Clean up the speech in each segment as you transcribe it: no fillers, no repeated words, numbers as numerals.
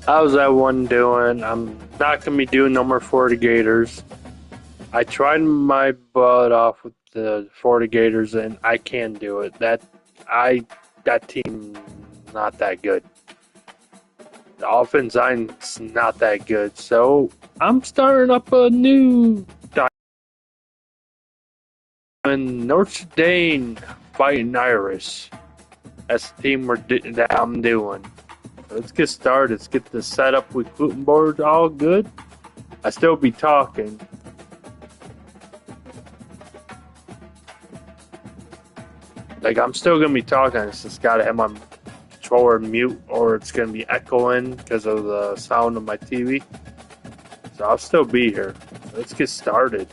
How's that one doing? I'm not gonna be doing no more 40 Gators. I tried my butt off with the 40 Gators and I can do it. I that team not that good. The offense line's not that good. So I'm starting up a new and Notre Dame fighting Irish. That's the team that I'm doing. Let's get started. Let's get the setup with gluten board all good. I still be talking. Like I'm still gonna be talking. It's just gotta have my controller mute, or it's gonna be echoing because of the sound of my TV. So I'll still be here. Let's get started.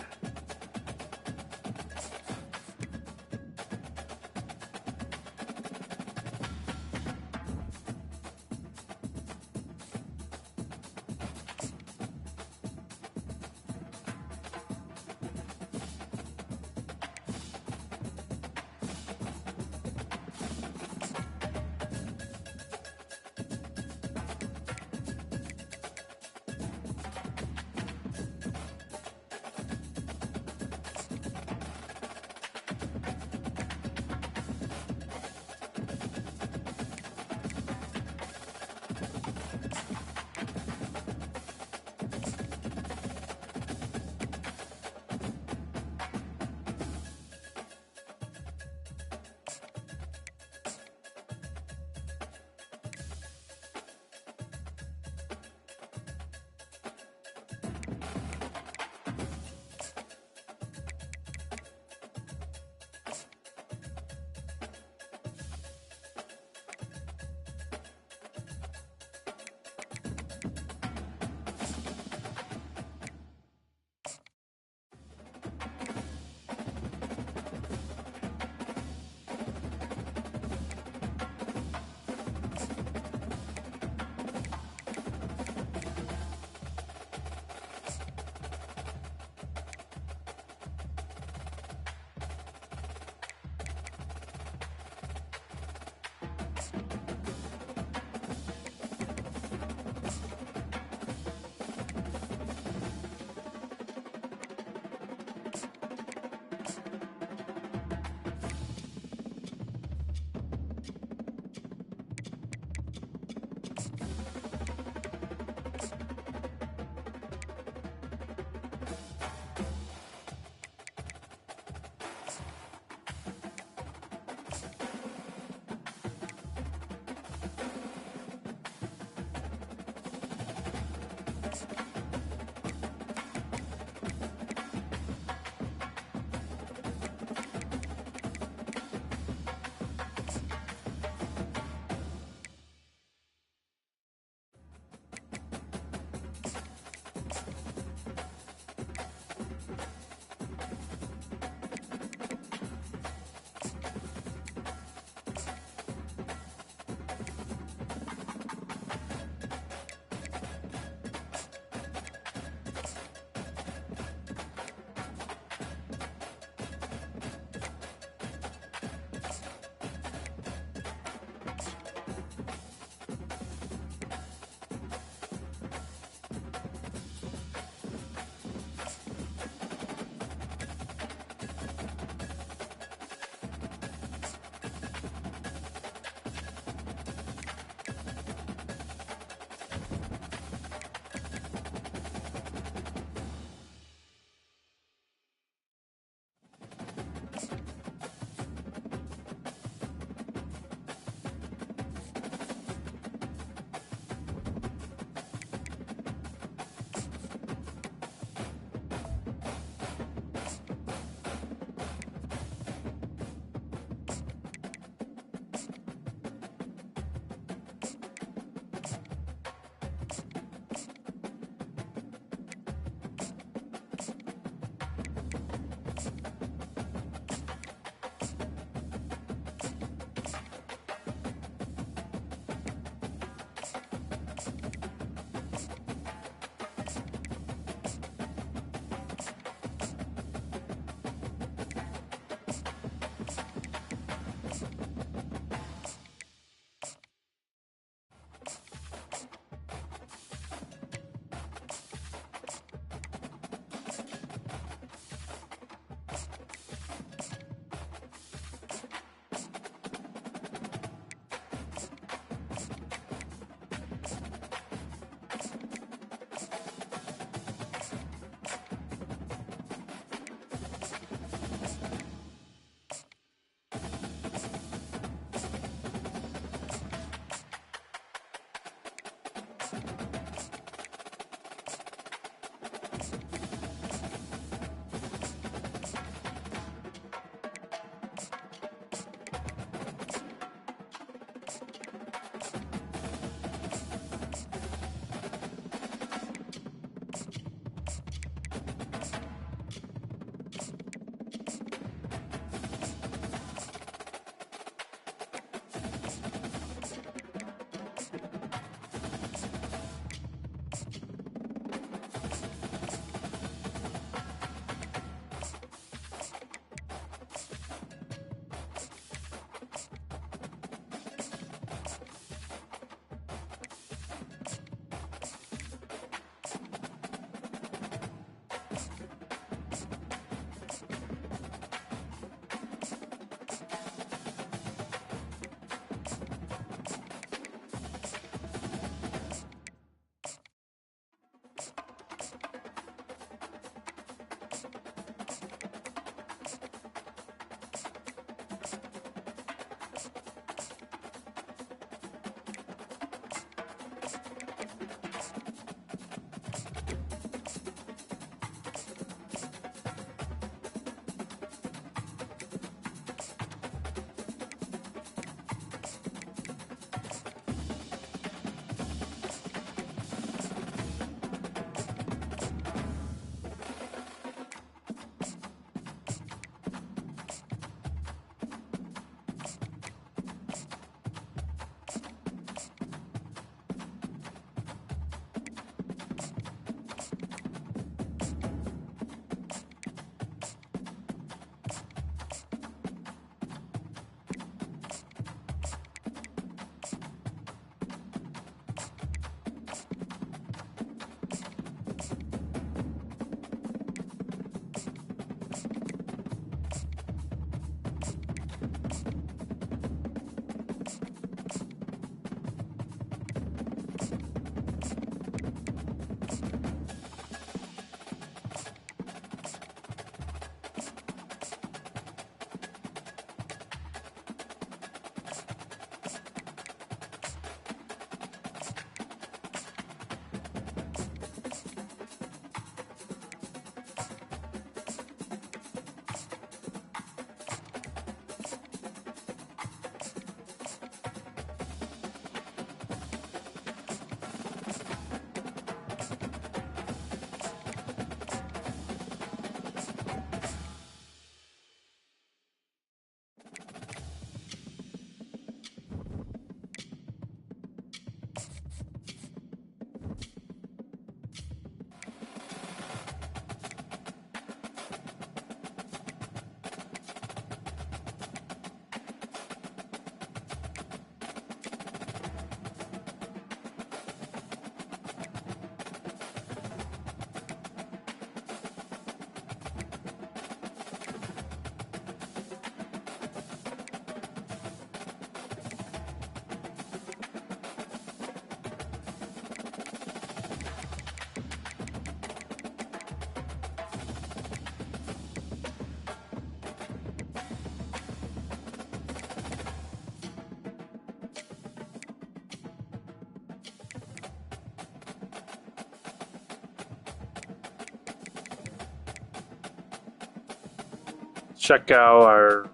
Check out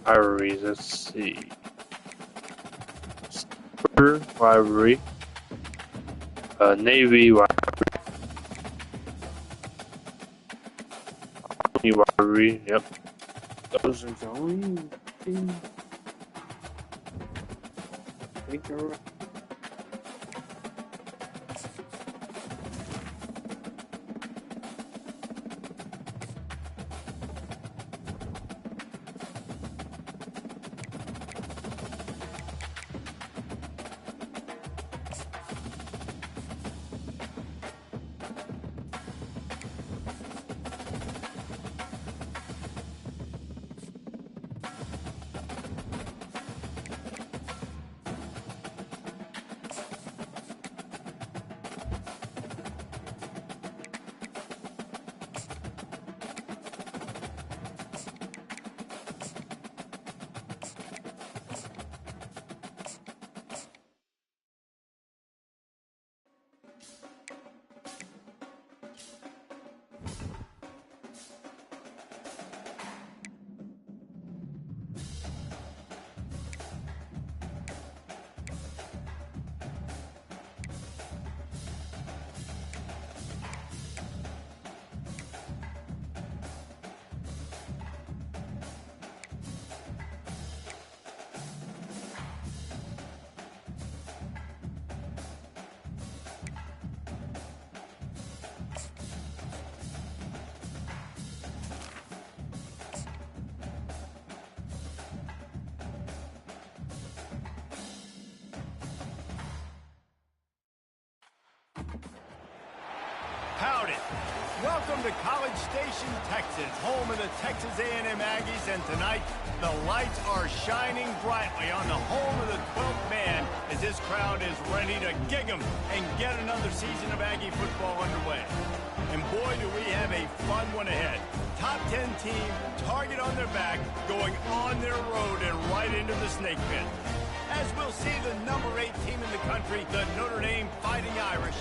our reasons. Let's see. Super rivalry. Navy rivalry. Yep. Those are the only things I think are right. Howdy. Welcome to College Station, Texas, home of the Texas A&M Aggies, and tonight the lights are shining brightly on the home of the 12th man as this crowd is ready to gig 'em and get another season of Aggie football underway. And boy, do we have a fun one ahead. Top 10 team, target on their back, going on their road and right into the snake pit. As we'll see the number 8 team in the country, the Notre Dame Fighting Irish,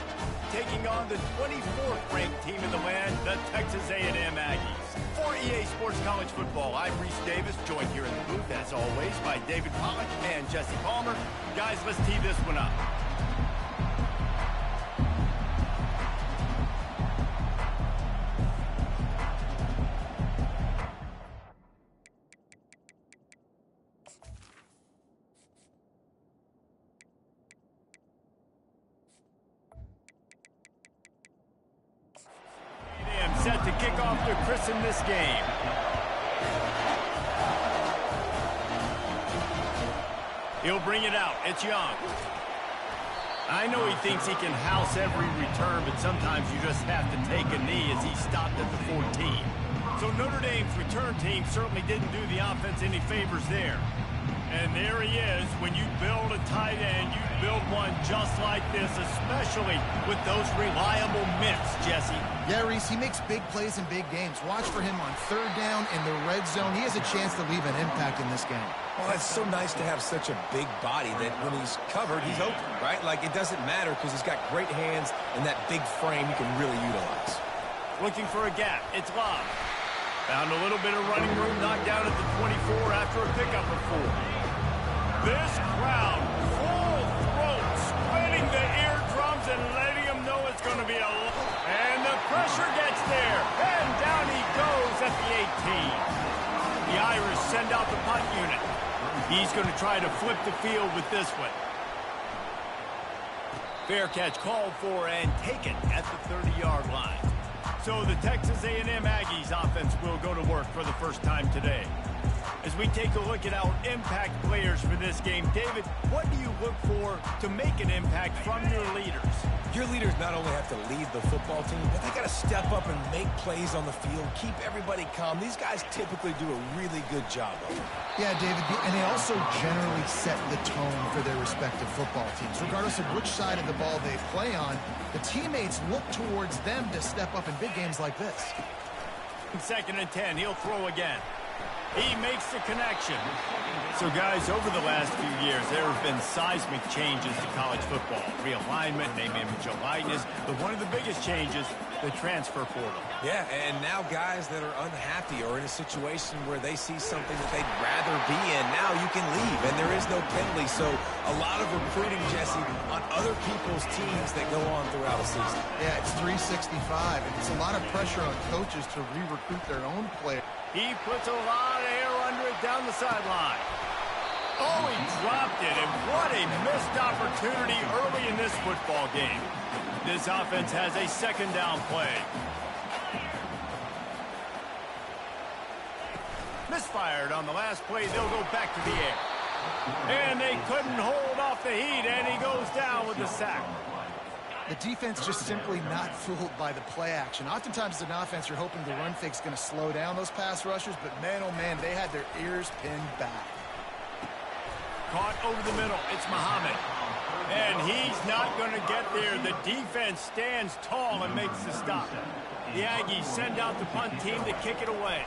taking on the 24th ranked team in the land, the Texas A&M Aggies. For EA Sports College Football, I'm Reese Davis, joined here in the booth, as always, by David Pollack and Jesse Palmer. Guys, let's tee this one up. Set to kick off to christen this game. He'll bring it out. It's Young. I know he thinks he can house every return, but sometimes you just have to take a knee as he stopped at the 14. So Notre Dame's return team certainly didn't do the offense any favors there. And there he is. When you build a tight end, you build one just like this, especially with those reliable mitts, Jesse. Yeah, Reese, he makes big plays in big games. Watch for him on third down in the red zone. He has a chance to leave an impact in this game. Well, it's so nice to have such a big body that when he's covered, he's open, right? Like, it doesn't matter because he's got great hands and that big frame you can really utilize. Looking for a gap. It's Love. Found a little bit of running room, knocked down at the 24 after a pickup of 4. This crowd, full throat, splitting the eardrums and letting them know it's going to be a... And the pressure gets there, and down he goes at the 18. The Irish send out the punt unit. He's going to try to flip the field with this one. Fair catch called for and taken at the 30-yard line. So the Texas A&M Aggies offense will go to work for the first time today. As we take a look at our impact players for this game, David, what do you look for to make an impact from your leaders? Your leaders not only have to lead the football team, but they got to step up and make plays on the field, keep everybody calm. These guys typically do a really good job of it. Yeah, David, and they also generally set the tone for their respective football teams. Regardless of which side of the ball they play on, the teammates look towards them to step up in big games like this. 2nd and 10, he'll throw again. He makes the connection. So, guys, over the last few years, there have been seismic changes to college football. Realignment, name, image, and likeness. But one of the biggest changes, the transfer portal. Yeah, and now guys that are unhappy or in a situation where they see something that they'd rather be in, now you can leave, and there is no penalty. So a lot of recruiting, Jesse, on other people's teams that go on throughout a season. Yeah, it's 365, and it's a lot of pressure on coaches to re-recruit their own players. He puts a lot of air under it down the sideline. Oh, he dropped it, and what a missed opportunity early in this football game. This offense has a 2nd down play. Misfired on the last play. They'll go back to the air. And they couldn't hold off the heat, and he goes down with the sack. The defense just simply not fooled by the play action. Oftentimes as an offense, you're hoping the run fake's going to slow down those pass rushers, but man, oh man, they had their ears pinned back. Caught over the middle. It's Muhammad. And he's not going to get there. The defense stands tall and makes the stop. The Aggies send out the punt team to kick it away.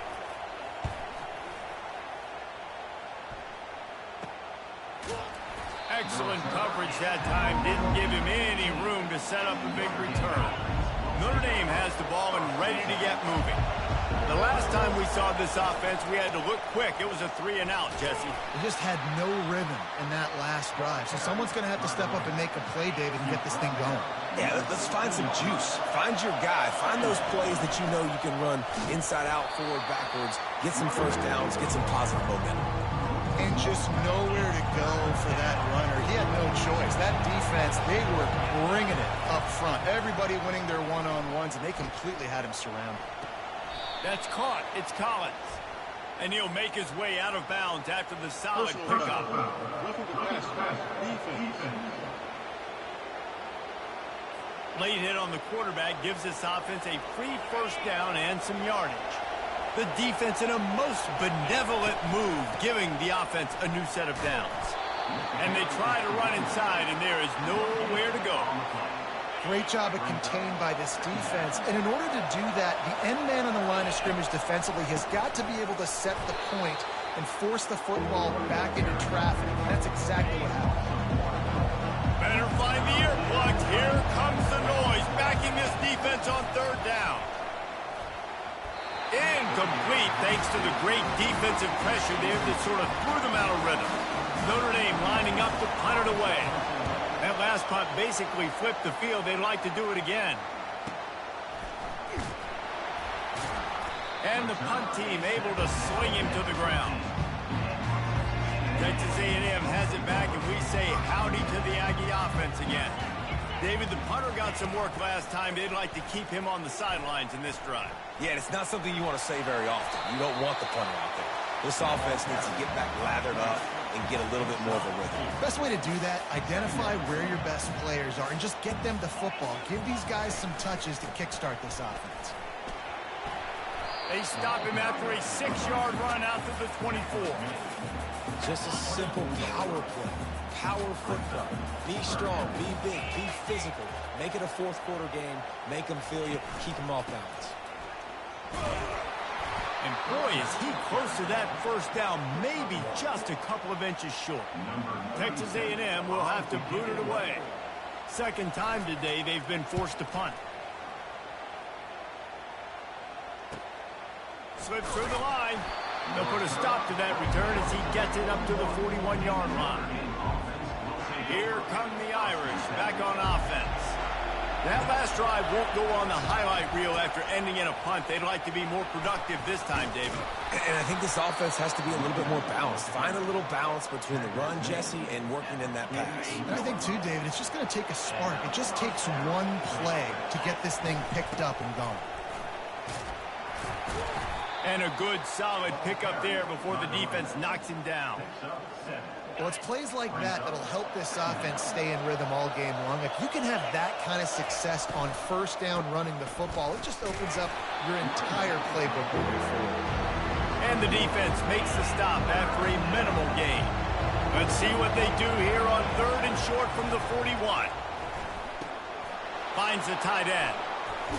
Excellent coverage that time. Didn't give him any room to set up a big return. Notre Dame has the ball and ready to get moving. The last time we saw this offense, we had to look quick. It was a 3-and-out, Jesse. They just had no rhythm in that last drive. So someone's going to have to step up and make a play, David, and get this thing going. Yeah, let's find some juice. Find your guy. Find those plays that you know you can run inside out, forward, backwards. Get some first downs. Get some positive momentum. And just nowhere to go for that runner. He had no choice. That defense, they were bringing it up front. Everybody winning their one-on-ones, and they completely had him surrounded. That's caught. It's Collins. And he'll make his way out of bounds after the solid pickup. Late hit on the quarterback gives this offense a free first down and some yardage. The defense in a most benevolent move, giving the offense a new set of downs. And they try to run inside, and there is nowhere to go. Great job of contained by this defense. And in order to do that, the end man on the line of scrimmage defensively has got to be able to set the point and force the football back into traffic. And that's exactly what happened. Better find the earplugs. Here comes the noise, backing this defense on third down. Incomplete, thanks to the great defensive pressure there that sort of threw them out of rhythm. Notre Dame lining up to punt it away. That last punt basically flipped the field. They'd like to do it again. And the punt team able to sling him to the ground. Texas A&M has it back, and we say howdy to the Aggie offense again. David, the punter got some work last time. They'd like to keep him on the sidelines in this drive. Yeah, it's not something you want to say very often. You don't want the punter out there. This offense needs to get back lathered up and get a little bit more of a rhythm. Best way to do that, identify where your best players are and just get them the football. Give these guys some touches to kickstart this offense. They stop him after a 6-yard run out to the 24. Just a simple power play. Power football. Be strong, be big, be physical. Make it a fourth quarter game. Make them feel you. Keep them off balance. And boy, is he close to that first down, maybe just a couple of inches short. Texas A&M will have to boot it away. Second time today they've been forced to punt. Slips through the line. They'll put a stop to that return as he gets it up to the 41-yard line. Here come the Irish back on offense. That last drive won't go on the highlight reel after ending in a punt. They'd like to be more productive this time, David. And I think this offense has to be a little bit more balanced. Find a little balance between the run, Jesse, and working in that pass. And I think, too, David, it's just going to take a spark. It just takes one play to get this thing picked up and going. And a good, solid pickup there before the defense knocks him down. Well, it's plays like that that'll help this offense stay in rhythm all game long. If you can have that kind of success on first down running the football, it just opens up your entire playbook moving forward. And the defense makes the stop after a minimal gain. Let's see what they do here on third and short from the 41. Finds the tight end.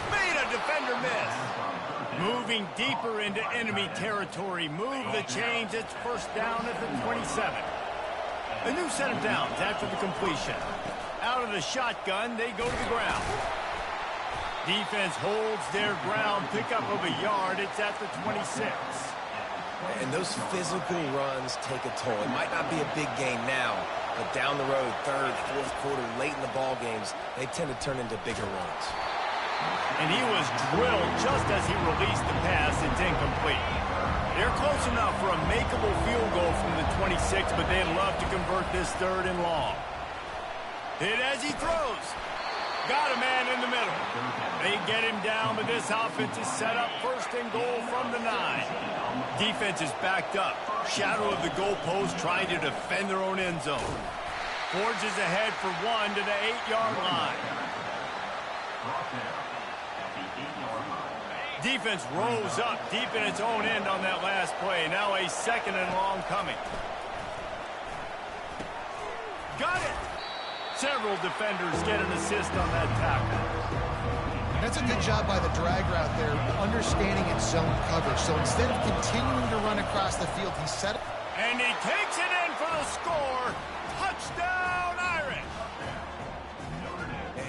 Made a defender miss. Moving deeper into enemy territory. Move the chains. It's first down at the 27. A new set of downs after the completion. Out of the shotgun, they go to the ground. Defense holds their ground. Pickup of a yard. It's at the 26. And those physical runs take a toll. It might not be a big game now, but down the road, third, fourth quarter, late in the ball games, they tend to turn into bigger runs. And he was drilled just as he released the pass. It's incomplete. They're close enough for a makeable field goal from the 26, but they'd love to convert this third and long. Hit as he throws. Got a man in the middle. They get him down, but this offense is set up first and goal from the 9. Defense is backed up. Shadow of the goalpost trying to defend their own end zone. Forges ahead for one to the 8-yard line. Defense rose up deep in its own end on that last play. Now a second and long coming. Got it! Several defenders get an assist on that tackle. That's a good job by the drag route there, understanding its zone coverage. So instead of continuing to run across the field, he set it. And he takes it in for the score. Touchdown, Irish!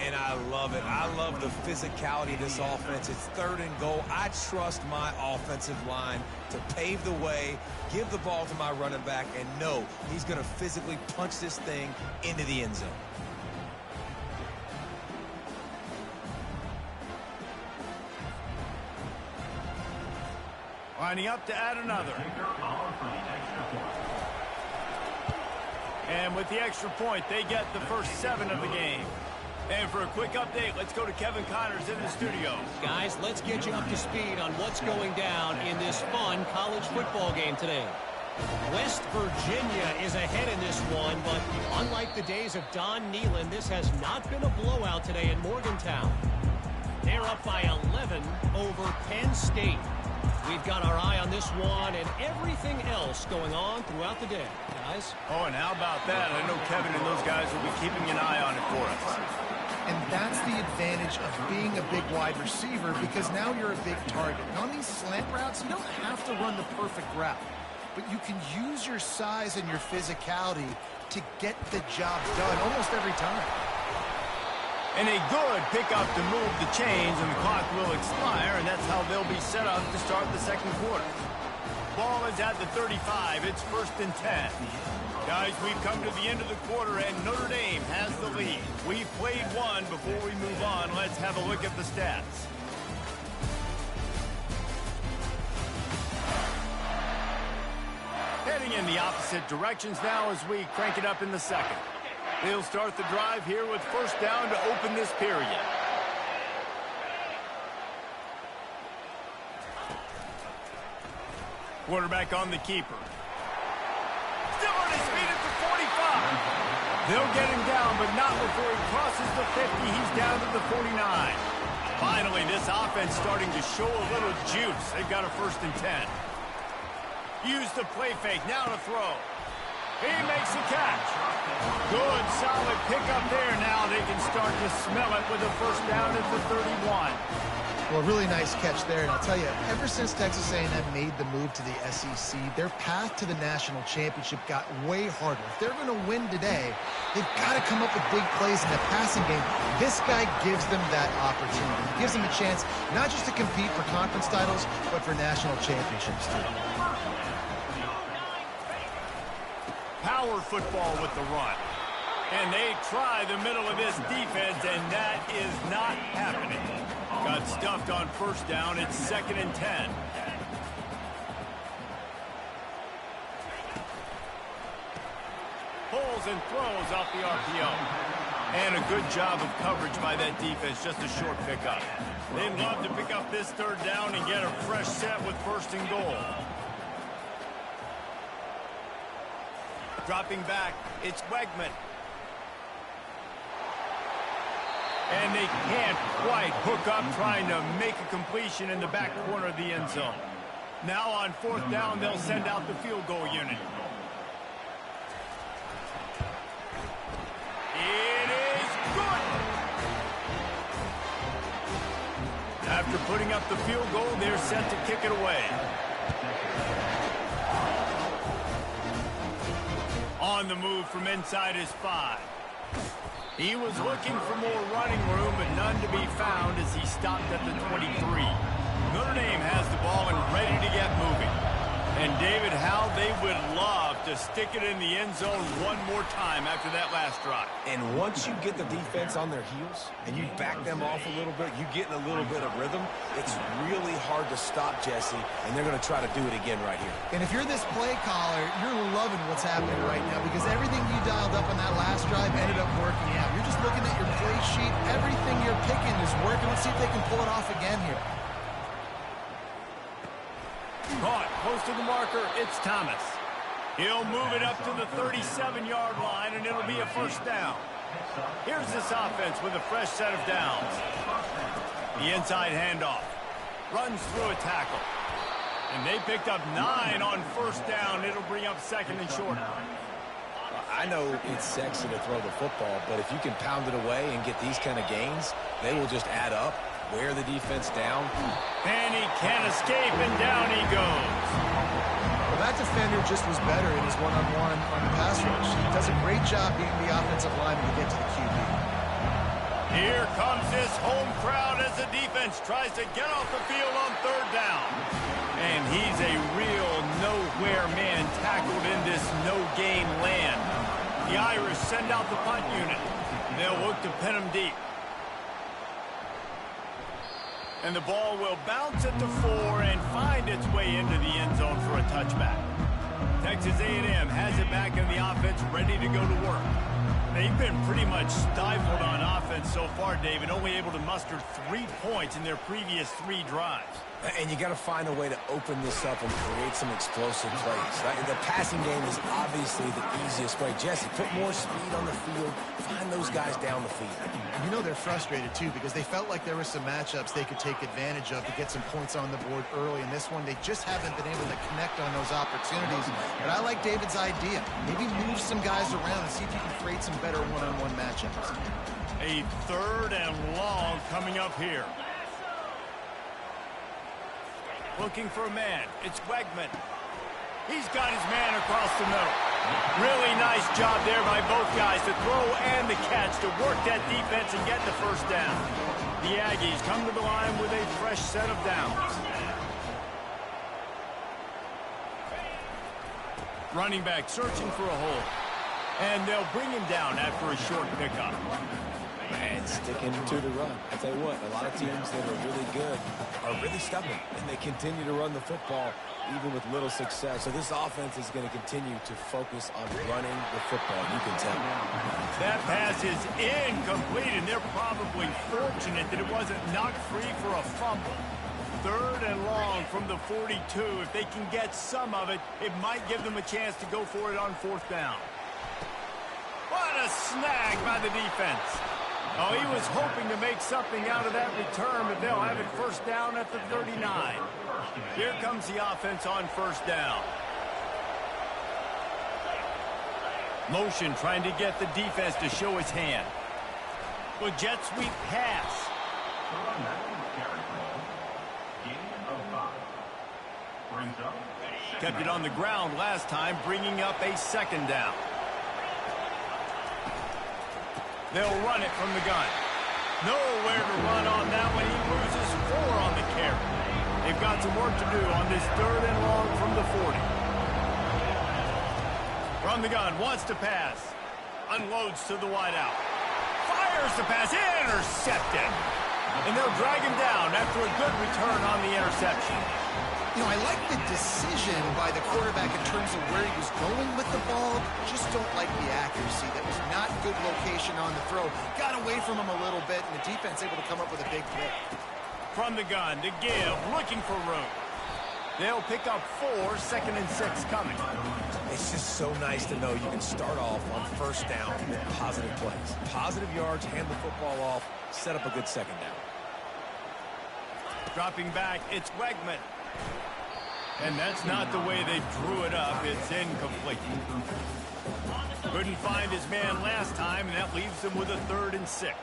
And I love it. I love the physicality of this offense. It's third and goal. I trust my offensive line to pave the way, give the ball to my running back, and know he's going to physically punch this thing into the end zone. Lining up to add another. And with the extra point, they get the first 7 of the game. And for a quick update, let's go to Kevin Connors in the studio. Guys, let's get you up to speed on what's going down in this fun college football game today. West Virginia is ahead in this one, but unlike the days of Don Nehlen, this has not been a blowout today in Morgantown. They're up by 11 over Penn State. We've got our eye on this one and everything else going on throughout the day, guys. Oh, and how about that? I know Kevin and those guys will be keeping an eye on it for us. And that's the advantage of being a big wide receiver, because now you're a big target. And on these slant routes, you don't have to run the perfect route, but you can use your size and your physicality to get the job done almost every time. And a good pickup to move the chains, and the clock will expire, and that's how they'll be set up to start the second quarter. Ball is at the 35. It's 1st and 10. Guys, we've come to the end of the quarter, and Notre Dame has the lead. We've played one. Before we move on, let's have a look at the stats. Heading in the opposite directions now as we crank it up in the second. They'll start the drive here with 1st down to open this period. Quarterback on the keeper. Still on his feet at the 45. They'll get him down, but not before he crosses the 50. He's down to the 49. Finally, this offense starting to show a little juice. They've got a 1st and 10. Use the play fake. Now to throw. He makes the catch. Good, solid pickup there. Now they can start to smell it with a 1st down at the 31. Well, really nice catch there. And I'll tell you, ever since Texas A&M made the move to the SEC, their path to the national championship got way harder. If they're going to win today, they've got to come up with big plays in the passing game. This guy gives them that opportunity. He gives them a chance not just to compete for conference titles, but for national championships too. Power football with the run. And they try the middle of this defense, and that is not happening. Got stuffed on 1st down. It's 2nd and 10. Pulls and throws off the RPO. And a good job of coverage by that defense. Just a short pickup. They'd love to pick up this 3rd down and get a fresh set with 1st and goal. Dropping back, it's Wegman. And they can't quite hook up trying to make a completion in the back corner of the end zone. Now on 4th down, they'll send out the field goal unit. It is good! After putting up the field goal, they're set to kick it away. On the move from inside his 5. He was looking for more running room, but none to be found as he stopped at the 23. Notre Dame has the ball and ready to get moving. And David, how they would love to stick it in the end zone one more time after that last drive. And once you get the defense on their heels and you back them off a little bit, you get in a little bit of rhythm, it's really hard to stop, Jesse, and they're going to try to do it again right here. And if you're this play caller, you're loving what's happening right now, because everything you dialed up on that last drive ended up working out. You're just looking at your play sheet. Everything you're picking is working. Let's see if they can pull it off again here. Caught close to the marker, it's Thomas. He'll move it up to the 37-yard line, and it'll be a 1st down. Here's this offense with a fresh set of downs. The inside handoff. Runs through a tackle. And they picked up 9 on 1st down. It'll bring up 2nd and short. I know it's sexy to throw the football, but if you can pound it away and get these kind of gains, they will just add up, wear the defense down. And he can't escape, and down he goes. Well, that defender just was better in his one-on-one on the pass rush. He does a great job being the offensive lineman to get to the QB. Here comes this home crowd as the defense tries to get off the field on 3rd down. And he's a real nowhere man tackled in this no-gain land. The Irish send out the punt unit. They'll look to pin him deep. And the ball will bounce at the 4 and find its way into the end zone for a touchback. Texas A&M has it back in the offense, ready to go to work. They've been pretty much stifled on offense so far, David, only able to muster 3 points in their previous 3 drives. And you got to find a way to open this up and create some explosive plays. Right? The passing game is obviously the easiest way. Jesse, put more speed on the field. Find those guys down the field. And you know they're frustrated, too, because they felt like there were some matchups they could take advantage of to get some points on the board early. In this one, they just haven't been able to connect on those opportunities. But I like David's idea. Maybe move some guys around and see if you can create some better one-on-one matchups. A 3rd and long coming up here. Looking for a man. It's Wegman. He's got his man across the middle. Really nice job there by both guys to throw and the catch to work that defense and get the first down. The Aggies come to the line with a fresh set of downs. Running back searching for a hole. And they'll bring him down after a short pickup. And sticking to the run. I tell you what, a lot of teams that are really good are really stubborn, and they continue to run the football even with little success. So this offense is going to continue to focus on running the football. You can tell. That pass is incomplete, and they're probably fortunate that it wasn't knocked free for a fumble. 3rd and long from the 42. If they can get some of it, it might give them a chance to go for it on 4th down. What a snag by the defense. Oh, he was hoping to make something out of that return, but they'll have it first down at the 39. Here comes the offense on 1st down. Motion trying to get the defense to show his hand. Well, jet sweep pass. Kept it on the ground last time, bringing up a 2nd down. They'll run it from the gun. Nowhere to run on that one. He loses 4 on the carry. They've got some work to do on this 3rd and long from the 40. From the gun, wants to pass. Unloads to the wideout. Fires the pass, intercepted. And they'll drag him down after a good return on the interception. You know, I like the decision by the quarterback in terms of where he was going with the ball. Just don't like the accuracy. That was not good location on the throw. Got away from him a little bit, and the defense able to come up with a big pick. From the gun to give, looking for room. They'll pick up 4, 2nd and 6 coming. It's just so nice to know you can start off on 1st down with positive plays. Positive yards, hand the football off, set up a good 2nd down. Dropping back, it's Wegman. And that's not the way they drew it up. It's incomplete. Couldn't find his man last time, and that leaves him with a 3rd and 6.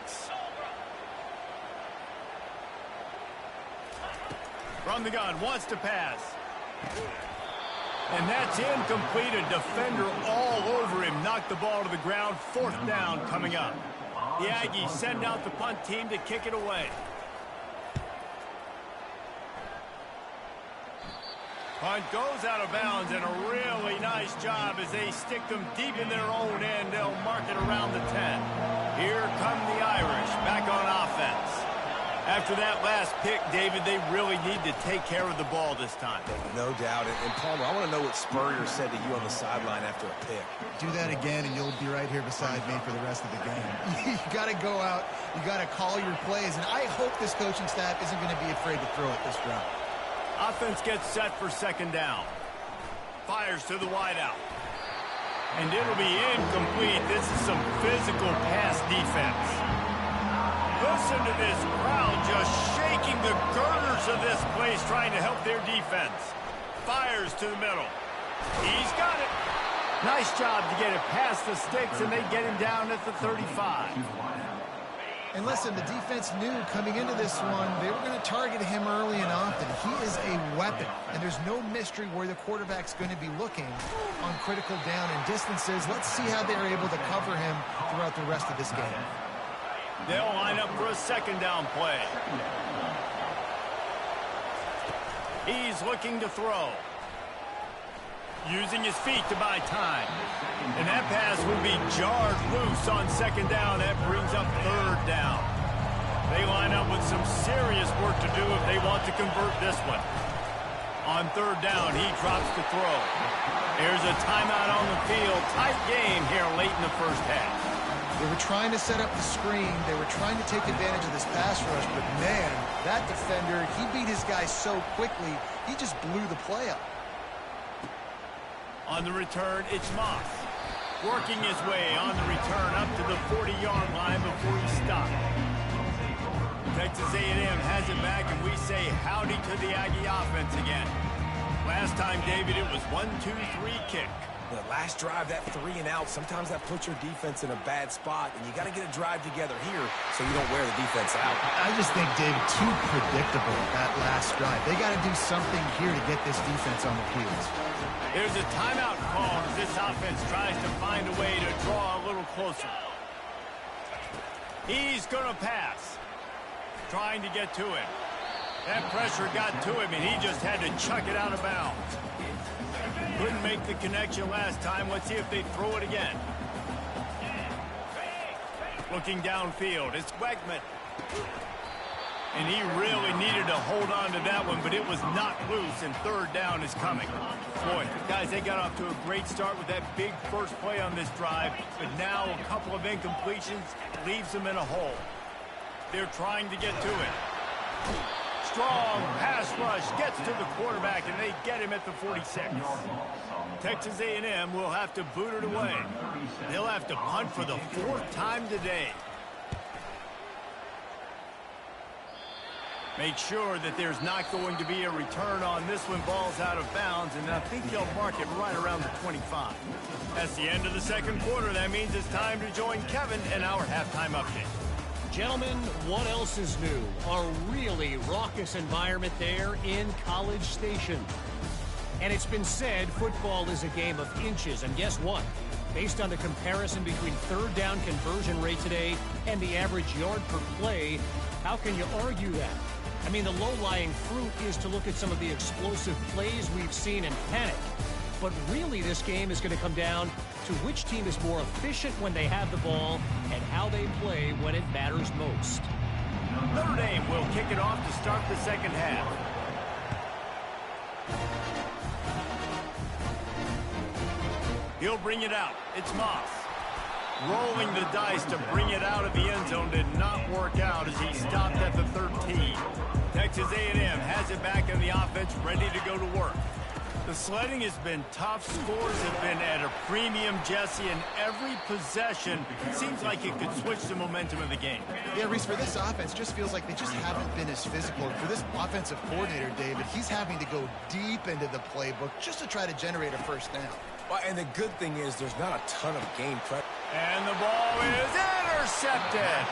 From the gun, wants to pass. And that's incomplete. A defender all over him. Knocked the ball to the ground. 4th down coming up. The Aggies send out the punt team to kick it away. Punt goes out of bounds, and a really nice job as they stick them deep in their own end. They'll mark it around the 10. Here come the Irish back on offense. After that last pick, David, they really need to take care of the ball this time. No doubt. And Palmer, I want to know what Spurrier said to you on the sideline after a pick. Do that again, and you'll be right here beside me for the rest of the game. You got to go out. You got to call your plays, and I hope this coaching staff isn't going to be afraid to throw it this route. Offense gets set for 2nd down. Fires to the wideout. And it'll be incomplete. This is some physical pass defense. Listen to this crowd just shaking the girders of this place trying to help their defense. Fires to the middle. He's got it. Nice job to get it past the sticks, and they get him down at the 35. And listen, the defense knew coming into this one, they were going to target him early and often. He is a weapon, and there's no mystery where the quarterback's going to be looking on critical down and distances. Let's see how they're able to cover him throughout the rest of this game. They'll line up for a 2nd down play. He's looking to throw. Using his feet to buy time. And that pass will be jarred loose on 2nd down. That brings up 3rd down. They line up with some serious work to do if they want to convert this one. On 3rd down, he drops to throw. Here's a timeout on the field. Tight game here late in the 1st half. They were trying to set up the screen. They were trying to take advantage of this pass rush, but man, that defender, he beat his guy so quickly, he just blew the play up. On the return, it's Moss. Working his way on the return up to the 40-yard line before he stopped. Texas A&M has it back, and we say howdy to the Aggie offense again. Last time, David, it was 1-2-3 kick. The last drive, that 3 and out, sometimes that puts your defense in a bad spot, and you got to get a drive together here so you don't wear the defense out. I just think, David, too predictable that last drive. They got to do something here to get this defense on their heels. There's a timeout call as this offense tries to find a way to draw a little closer. He's going to pass. Trying to get to him. That pressure got to him, and he just had to chuck it out of bounds. Couldn't make the connection last time. Let's see if they throw it again. Looking downfield, it's Wegman. And he really needed to hold on to that one, but it was not loose, and third down is coming. Boy, guys, they got off to a great start with that big first play on this drive, but now a couple of incompletions leaves them in a hole. They're trying to get to it. Strong pass rush gets to the quarterback, and they get him at the 46. Texas A&M will have to boot it away. They'll have to punt for the 4th time today. Make sure that there's not going to be a return on this when ball's out of bounds, and I think they'll mark it right around the 25. That's the end of the second quarter. That means it's time to join Kevin in our halftime update. Gentlemen, what else is new? A really raucous environment there in College Station. And it's been said football is a game of inches, and guess what? Based on the comparison between third down conversion rate today and the average yard per play, how can you argue that? I mean, the low-lying fruit is to look at some of the explosive plays we've seen and panic. But really, this game is going to come down to which team is more efficient when they have the ball and how they play when it matters most. Notre Dame will kick it off to start the second half. He'll bring it out. It's Moss. Rolling the dice to bring it out of the end zone did not work out as he stopped at the 13. Texas A&M has it back in the offense, ready to go to work. The sledding has been tough. Scores have been at a premium, Jesse, and every possession seems like it could switch the momentum of the game. Yeah, Reese, for this offense, just feels like they just haven't been as physical. And for this offensive coordinator, David, he's having to go deep into the playbook just to try to generate a first down. Well, and the good thing is there's not a ton of game prep. And the ball is intercepted.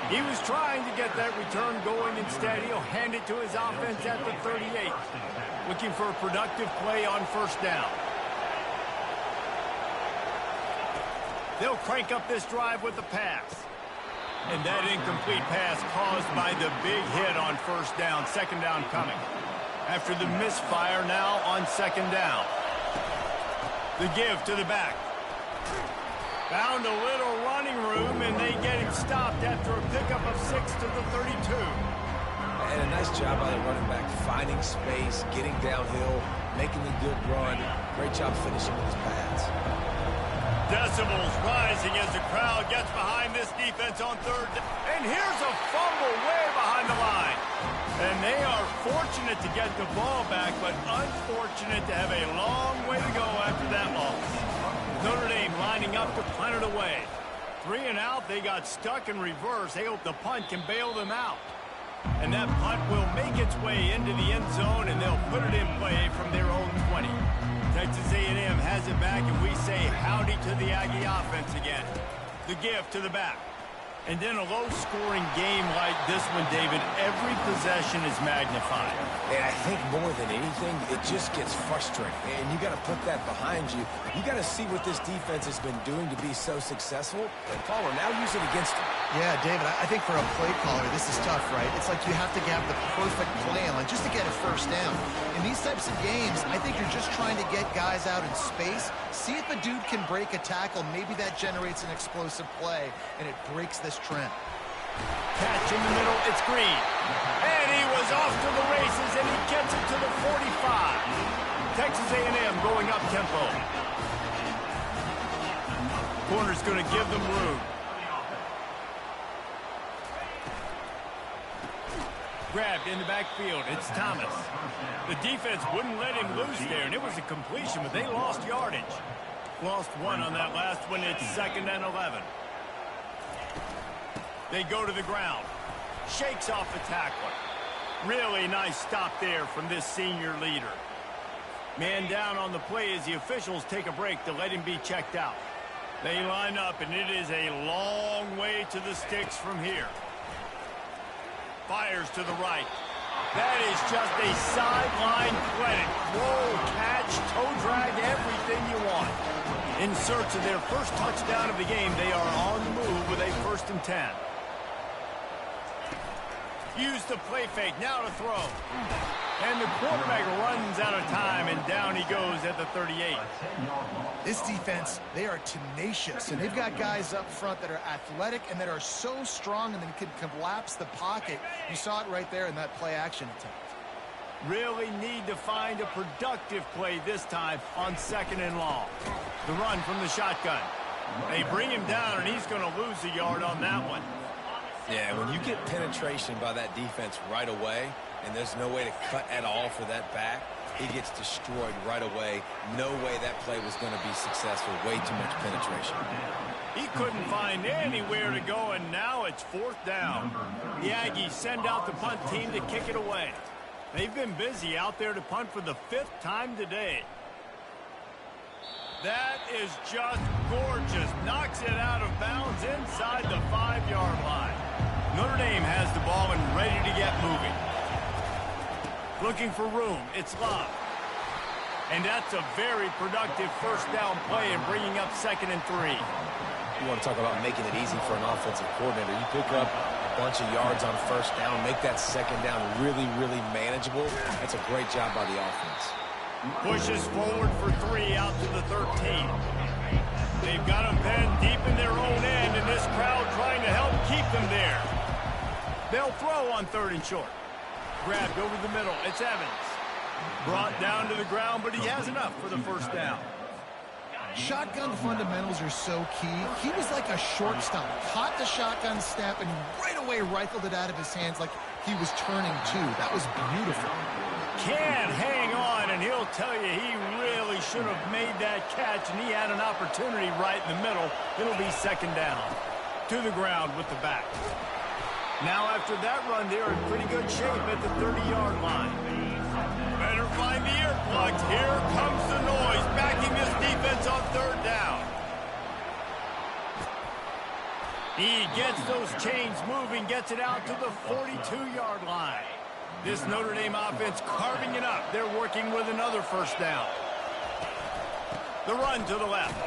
He was trying to get that return going. Instead, he'll hand it to his offense at the 38. Looking for a productive play on first down. They'll crank up this drive with the pass. And that incomplete pass caused by the big hit on first down. Second down coming. After the misfire, now on second down. The give to the back. Found a little running room, and they get him stopped after a pickup of 6 to the 32. And a nice job by the running back, finding space, getting downhill, making the good run. Great job finishing with his pads. Decibels rising as the crowd gets behind this defense on third. And here's a fumble way behind the line. And they are fortunate to get the ball back, but unfortunate to have a long way to go after that loss. Notre Dame lining up to punt it away. 3 and out, they got stuck in reverse. They hope the punt can bail them out. And that punt will make its way into the end zone, and they'll put it in play from their own 20. Texas A&M has it back, and we say howdy to the Aggie offense again. The give to the back. And then a low-scoring game like this one, David, every possession is magnified. And I think more than anything, it just gets frustrating. And you got to put that behind you. You got to see what this defense has been doing to be so successful. And caller, now use it against them. Yeah, David, I think for a play caller, this is tough, right? It's like you have to have the perfect plan just to get a first down. In these types of games, I think you're just trying to get guys out in space, see if a dude can break a tackle. Maybe that generates an explosive play, and it breaks this trend. Catch in the middle, it's Green. And he was off to the races, and he gets it to the 45. Texas A&M going up tempo. Corner's going to give them room. Grabbed in the backfield. It's Thomas. The defense wouldn't let him loose there, and it was a completion, but they lost yardage. Lost one on that last one. It's 2nd and 11. They go to the ground. Shakes off the tackler. Really nice stop there from this senior leader. Man down on the play as the officials take a break to let him be checked out. They line up, and it is a long way to the sticks from here. Fires to the right. That is just a sideline credit. Whoa, catch, toe drag, everything you want. In search of their first touchdown of the game, they are on the move with a 1st and 10. Use the play fake, now to throw. And the quarterback runs out of time, and down he goes at the 38. This defense, they are tenacious, and they've got guys up front that are athletic and that are so strong and then can collapse the pocket. You saw it right there in that play-action attempt. Really need to find a productive play this time on 2nd and long. The run from the shotgun. They bring him down, and he's going to lose a yard on that one. Yeah, when you get penetration by that defense right away, and there's no way to cut at all for that back, he gets destroyed right away. No way that play was going to be successful. Way too much penetration. He couldn't find anywhere to go, and now it's 4th down. The Aggies send out the punt team to kick it away. They've been busy out there to punt for the 5th time today. That is just gorgeous. Knocks it out of bounds inside the 5-yard line. Notre Dame has the ball and ready to get moving. Looking for room. It's Love. And that's a very productive 1st down play and bringing up 2nd and 3. You want to talk about making it easy for an offensive coordinator. You pick up a bunch of yards on 1st down, make that 2nd down really, really manageable. That's a great job by the offense. Pushes forward for 3 out to the 13. They've got them penned deep in their own end, and this crowd trying to help keep them there. They'll throw on 3rd and short. Grabbed over the middle. It's Evans. Brought down to the ground, but he has enough for the 1st down. Shotgun fundamentals are so key. He was like a shortstop. Caught the shotgun snap and right away rifled it out of his hands like he was turning two. That was beautiful. Can't hang on, and he'll tell you he really should have made that catch, and he had an opportunity right in the middle. It'll be 2nd down. To the ground with the back. Now after that run, they're in pretty good shape at the 30-yard line. Better find the earplugs. Here comes the noise, backing this defense on 3rd down. He gets those chains moving, gets it out to the 42-yard line. This Notre Dame offense carving it up. They're working with another 1st down. The run to the left.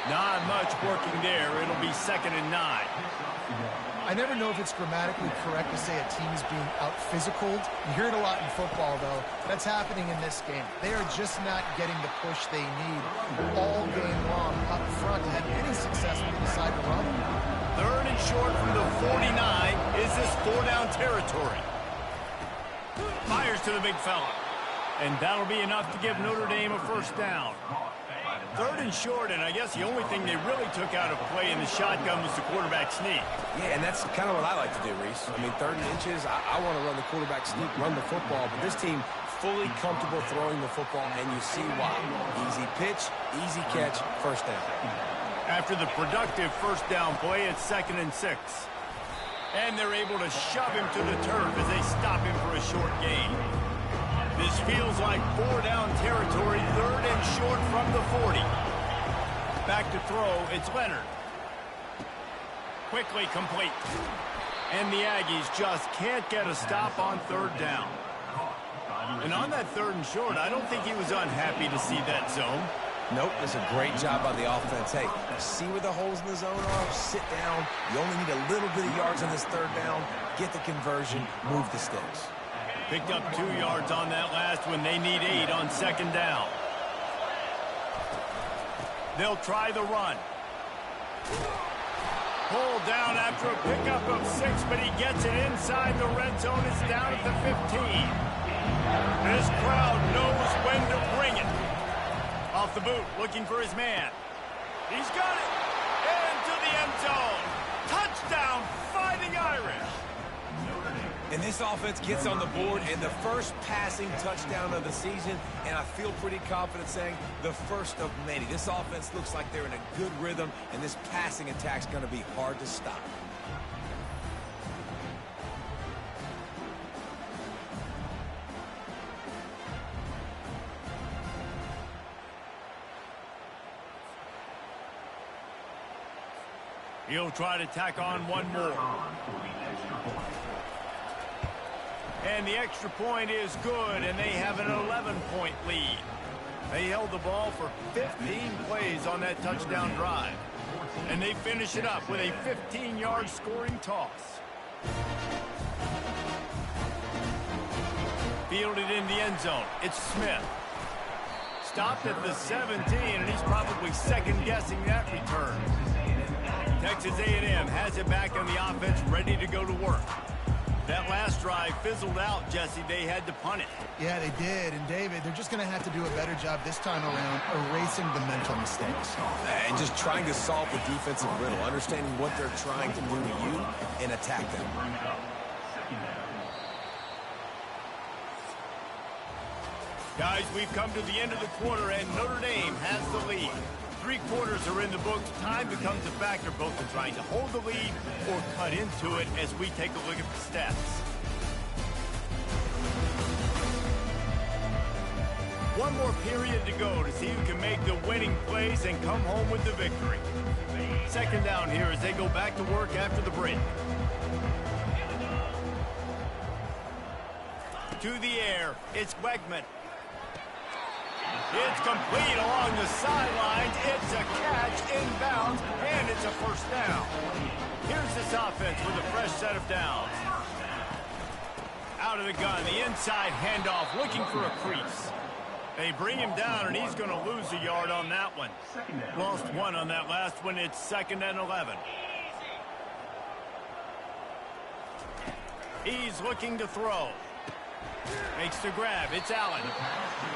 Not much working there. It'll be 2nd and 9. I never know if it's grammatically correct to say a team is being out-physicaled. You hear it a lot in football, though. That's happening in this game. They are just not getting the push they need all game long up front to have any success when they decide to run. 3rd and short from the 49. Is this 4-down territory? Fires to the big fella. And that'll be enough to give Notre Dame a 1st down. 3rd and short, and I guess the only thing they really took out of play in the shotgun was the quarterback sneak. Yeah, and that's kind of what I like to do, Reese. I mean, 3rd and inches, I want to run the quarterback sneak, run the football, but this team fully comfortable throwing the football, and you see why. Easy pitch, easy catch, 1st down. After the productive 1st down play, it's 2nd and 6. And they're able to shove him to the turf as they stop him for a short gain. This feels like 4-down territory, 3rd and short from the 40. Back to throw, it's Leonard. Quickly complete. And the Aggies just can't get a stop on 3rd down. And on that 3rd and short, I don't think he was unhappy to see that zone. Nope, it's a great job by the offense. Hey, see where the holes in the zone are, sit down. You only need a little bit of yards on this 3rd down. Get the conversion, move the sticks. Picked up 2 yards on that last one. They need 8 on 2nd down. They'll try the run. Pulled down after a pickup of 6, but he gets it inside the red zone. It's down at the 15. This crowd knows when to bring it. Off the boot, looking for his man. He's got it. Into the end zone. Touchdown, Fighting Irish. And this offense gets on the board and the first passing touchdown of the season, and I feel pretty confident saying the first of many. This offense looks like they're in a good rhythm, and this passing attack's going to be hard to stop. He'll try to tack on one more. And the extra point is good, and they have an 11-point lead. They held the ball for 15 plays on that touchdown drive. And they finish it up with a 15-yard scoring toss. Fielded in the end zone. It's Smith. Stopped at the 17, and he's probably second-guessing that return. Texas A&M has it back on the offense, ready to go to work. That last drive fizzled out, Jesse. They had to punt it. Yeah, they did. And, David, they're just going to have to do a better job this time around erasing the mental mistakes. And just trying to solve the defensive riddle, understanding what they're trying to do to you and attack them. Guys, we've come to the end of the quarter, and Notre Dame has the lead. 3 quarters are in the books. Time becomes a factor both in trying to hold the lead or cut into it as we take a look at the stats. One more period to go to see who can make the winning plays and come home with the victory. Second down here as they go back to work after the break. To the air, it's Wegman. It's complete along the sidelines. It's a catch inbounds, and it's a first down. Here's this offense with a fresh set of downs. Out of the gun, the inside handoff, looking for a crease. They bring him down, and he's going to lose a yard on that one. Lost 1 on that last one. It's 2nd and 11. He's looking to throw. Makes the grab. It's Allen.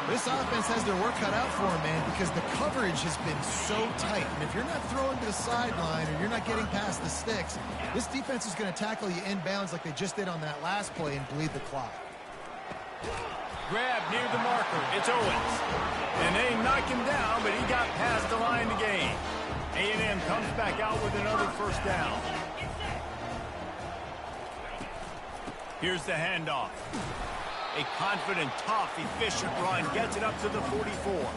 This offense has their work cut out for them, man, because the coverage has been so tight. And if you're not throwing to the sideline or you're not getting past the sticks, this defense is going to tackle you inbounds like they just did on that last play and bleed the clock. Grab near the marker. It's Owens. And they knock him down, but he got past the line to gain. A&M comes back out with another first down. Here's the handoff. A confident, tough, efficient run gets it up to the 44.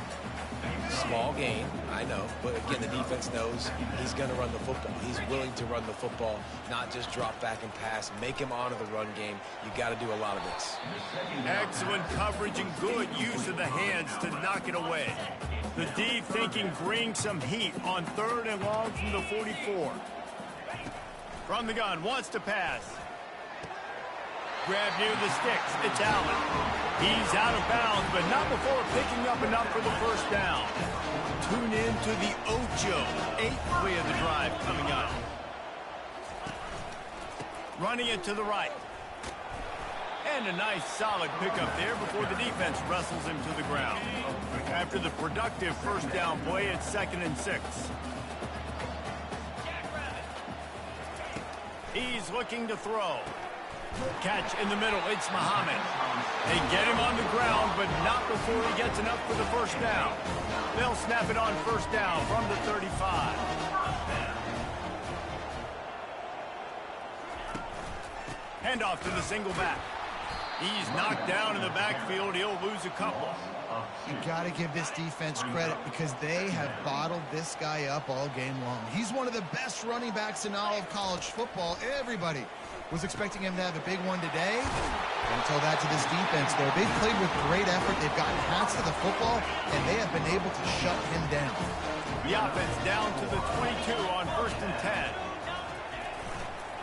Small gain, I know, but again, the defense knows he's going to run the football. He's willing to run the football, not just drop back and pass. Make him honor the run game. You got to do a lot of this. Excellent coverage and good use of the hands to knock it away. The D thinking bring some heat on 3rd and long from the 44. From the gun, wants to pass. Grab near the sticks. It's Allen. He's out of bounds, but not before picking up enough for the first down. Tune in to the Ocho. 8th play of the drive coming up. Running it to the right. And a nice solid pickup there before the defense wrestles him to the ground. After the productive first down play, it's 2nd and 6. He's looking to throw. Catch in the middle. It's Muhammad. They get him on the ground, but not before he gets enough for the first down. They'll snap it on first down from the 35. Handoff to the single back. He's knocked down in the backfield. He'll lose a couple. You got to give this defense credit because they have bottled this guy up all game long. He's one of the best running backs in all of college football. Everybody was expecting him to have a big one today. Don't tell that to this defense, though. They've played with great effort. They've gotten hats to the football, and they have been able to shut him down. The offense down to the 22 on 1st and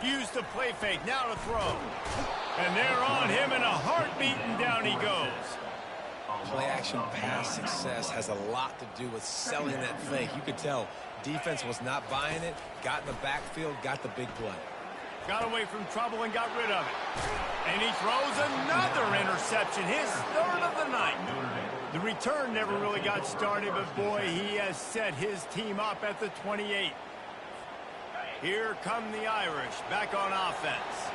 10. Use the play fake. Now to throw. And they're on him in a heartbeat, and down he goes. Play-action pass success has a lot to do with selling that fake. You could tell defense was not buying it, got in the backfield, got the big play. Got away from trouble and got rid of it. And he throws another interception, his 3rd of the night. The return never really got started, but boy, he has set his team up at the 28. Here come the Irish back on offense.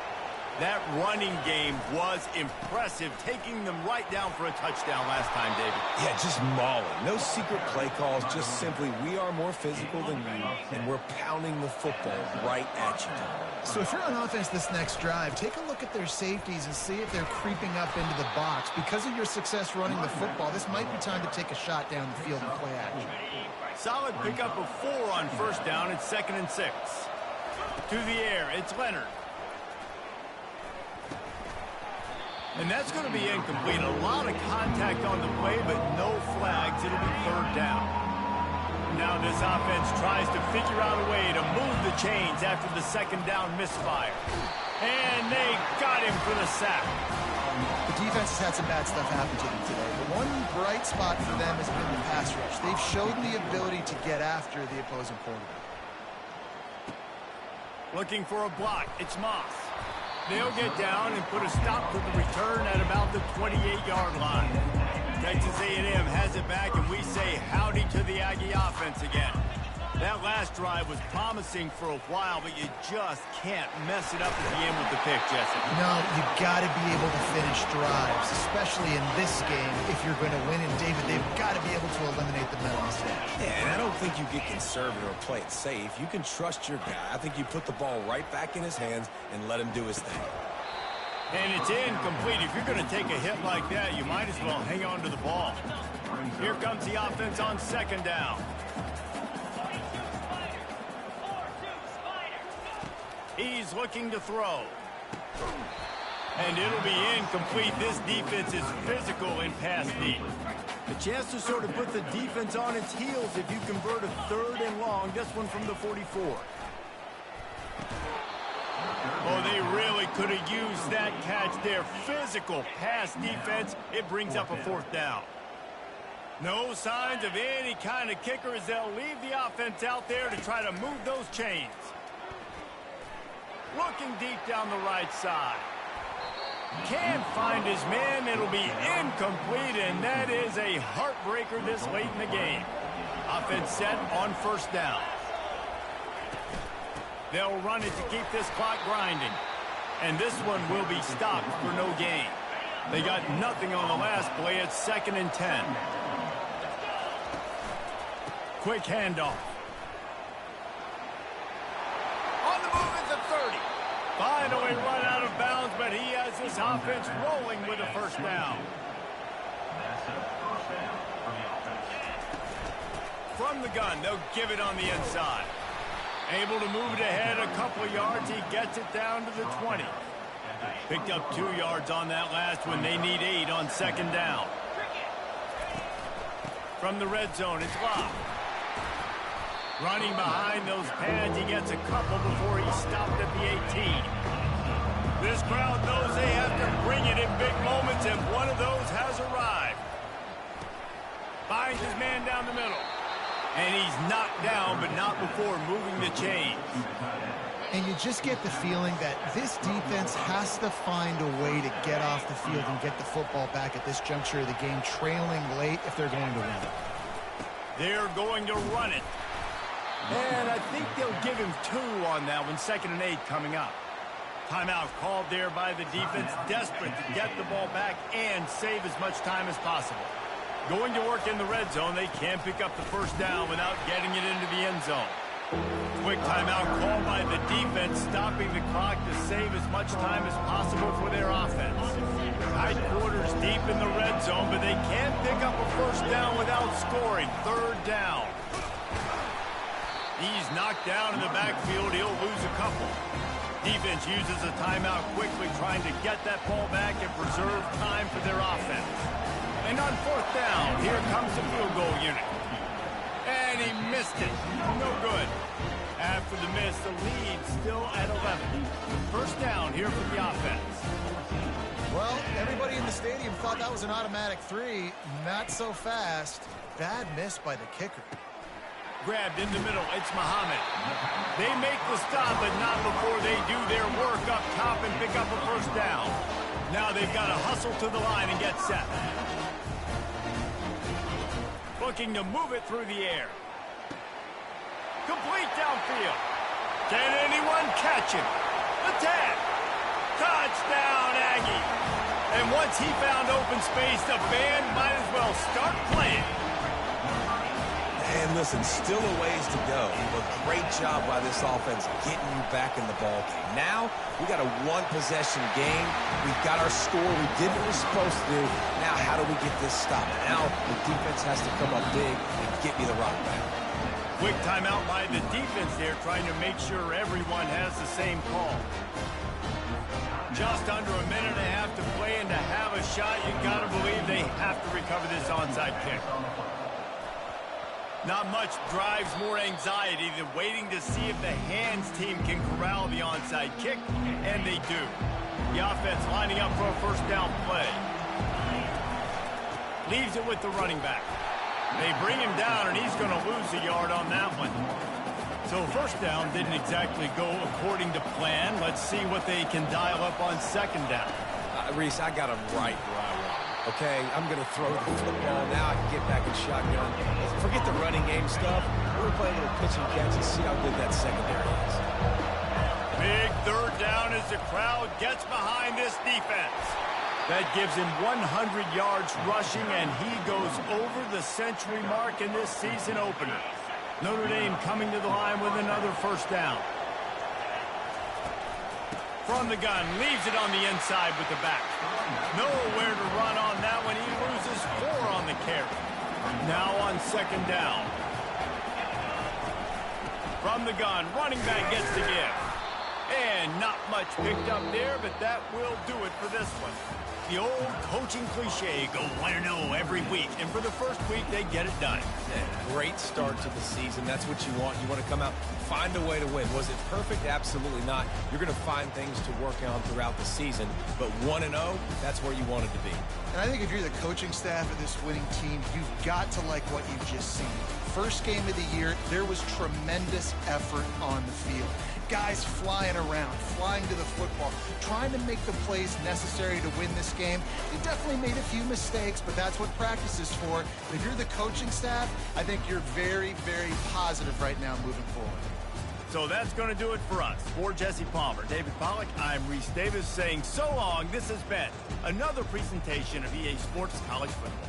That running game was impressive, taking them right down for a touchdown last time, David. Yeah, just mauling. No secret play calls, just simply we are more physical than you, and we're pounding the football right at you. So if you're on offense this next drive, take a look at their safeties and see if they're creeping up into the box. Because of your success running the football, this might be time to take a shot down the field and play action. Solid pickup of 4 on first down. It's 2nd and 6. To the air, it's Leonard. And that's going to be incomplete. A lot of contact on the play, but no flags. It'll be 3rd down. Now this offense tries to figure out a way to move the chains after the 2nd down misfire. And they got him for the sack. The defense has had some bad stuff happen to them today, but one bright spot for them has been the pass rush. They've shown the ability to get after the opposing quarterback. Looking for a block. It's Moss. They'll get down and put a stop to the return at about the 28-yard line. Texas A&M has it back, and we say howdy to the Aggie offense again. That last drive was promising for a while, but you just can't mess it up at the end with the pick, Jesse. No, you got to be able to finish drives, especially in this game if you're going to win. And, David, they've got to be able to eliminate the mental mistakes. Yeah, and I don't think you get conservative or play it safe. You can trust your guy. I think you put the ball right back in his hands and let him do his thing. And it's incomplete. If you're going to take a hit like that, you might as well hang on to the ball. Here comes the offense on 2nd down. He's looking to throw. And it'll be incomplete. This defense is physical in pass deep. A chance to sort of put the defense on its heels if you convert a 3rd and long. This one from the 44. Oh, they really could have used that catch there. Physical pass defense. It brings up a 4th down. No signs of any kind of kicker as they'll leave the offense out there to try to move those chains. Looking deep down the right side. Can't find his man. It'll be incomplete, and that is a heartbreaker this late in the game. Offense set on 1st down. They'll run it to keep this clock grinding. And this one will be stopped for no gain. They got nothing on the last play. It's 2nd and 10. Quick handoff. On the move at the 30. Finally run out of bounds, but he has this offense rolling with a 1st down. From the gun, they'll give it on the inside. Able to move it ahead a couple of yards. He gets it down to the 20. Picked up 2 yards on that last one. They need 8 on 2nd down. From the red zone, it's Locke. Running behind those pads, he gets a couple before he's stopped at the 18. This crowd knows they have to bring it in big moments, and one of those has arrived. Finds his man down the middle. And he's knocked down, but not before moving the chains. And you just get the feeling that this defense has to find a way to get off the field and get the football back at this juncture of the game, trailing late if they're going to win. They're going to run it. And I think they'll give him 2 on that one. 2nd and 8 coming up. Timeout called there by the defense, desperate to get the ball back and save as much time as possible. Going to work in the red zone, they can't pick up the 1st down without getting it into the end zone. Quick timeout called by the defense, stopping the clock to save as much time as possible for their offense. Tight quarters deep in the red zone, but they can't pick up a 1st down without scoring. 3rd down. He's knocked down in the backfield. He'll lose a couple. Defense uses a timeout quickly, trying to get that ball back and preserve time for their offense. And on 4th down, here comes the field goal unit. And he missed it. No good. After the miss, the lead still at 11. 1st down here for the offense. Well, everybody in the stadium thought that was an automatic 3. Not so fast. Bad miss by the kicker. Grabbed in the middle, it's Muhammad. They make the stop, but not before they do their work up top and pick up a 1st down. Now they've got to hustle to the line and get set. Looking to move it through the air. Complete downfield. Can anyone catch him? The tag. Touchdown, Aggie. And once he found open space, the band might as well start playing. And listen, still a ways to go, but great job by this offense getting you back in the ball game. Now, we got a one-possession game. We've got our score. We did what we're supposed to do. Now, how do we get this stopped? Now, the defense has to come up big and get me the rock back. Quick timeout by the defense there, trying to make sure everyone has the same call. Just under a minute and a half to play, and to have a shot, you got to believe they have to recover this onside kick. Not much drives more anxiety than waiting to see if the hands team can corral the onside kick, and they do. The offense lining up for a first down play. Leaves it with the running back. They bring him down, and he's going to lose a yard on that one. So first down didn't exactly go according to plan. Let's see what they can dial up on second down. Reese, I got him right where I want him. Okay, I'm going to throw the football. Now I can get back in shotgun. Forget the running game stuff. We're playing a little pitch and catch and see how good that secondary is. Big third down as the crowd gets behind this defense. That gives him 100 yards rushing, and he goes over the century mark in this season opener. Notre Dame coming to the line with another first down. From the gun, leaves it on the inside with the back. Nowhere to run on that one. He loses 4 on the carry. Now on second down. From the gun, running back gets the give. And not much picked up there, but that will do it for this one. The old coaching cliche, go 1-0 every week. And for the first week, they get it done. Yeah, great start to the season. That's what you want. You want to come out, find a way to win. Was it perfect? Absolutely not. You're going to find things to work on throughout the season. But 1-0, that's where you want it to be. And I think if you're the coaching staff of this winning team, you've got to like what you've just seen. First game of the year, there was tremendous effort on the field. Guys flying around, flying to the football, trying to make the plays necessary to win this game. They definitely made a few mistakes, but that's what practice is for. But if you're the coaching staff, I think you're very, very positive right now moving forward. So that's going to do it for us. For Jesse Palmer, David Pollack, I'm Reese Davis saying so long. This has been another presentation of EA Sports College Football.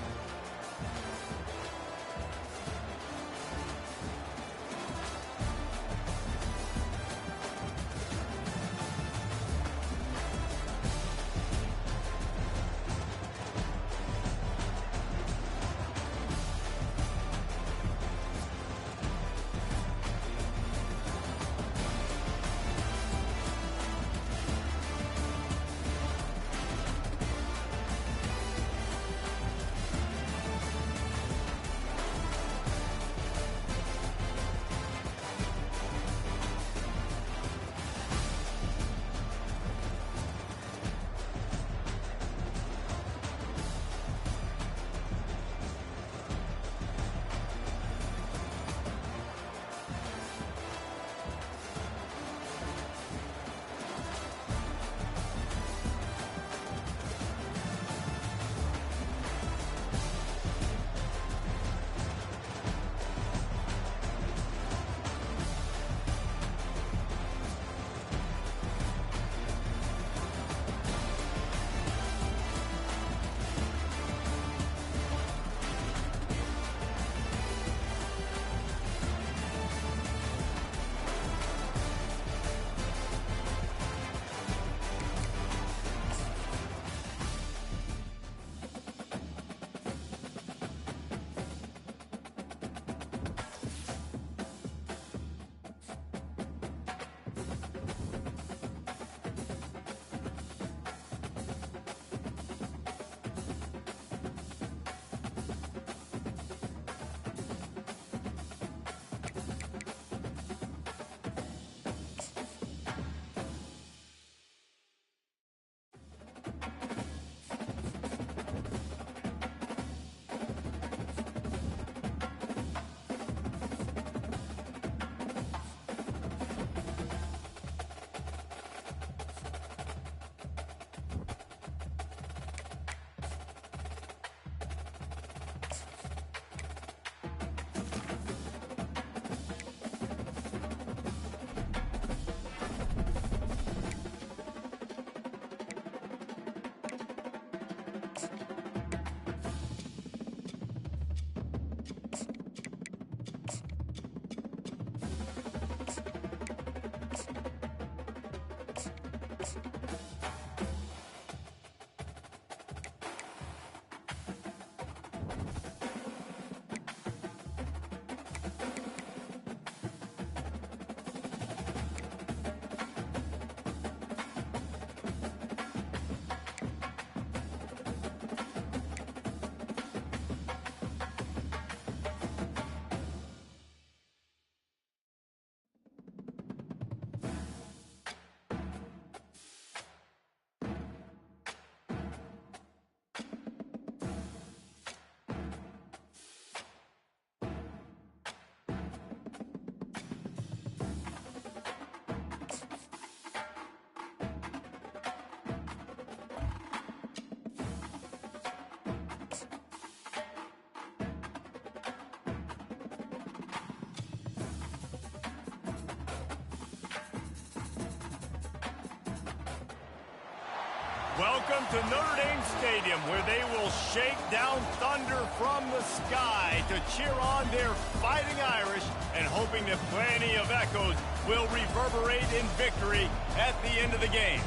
Welcome to Notre Dame Stadium, where they will shake down thunder from the sky to cheer on their Fighting Irish, and hoping that plenty of echoes will reverberate in victory at the end of the game.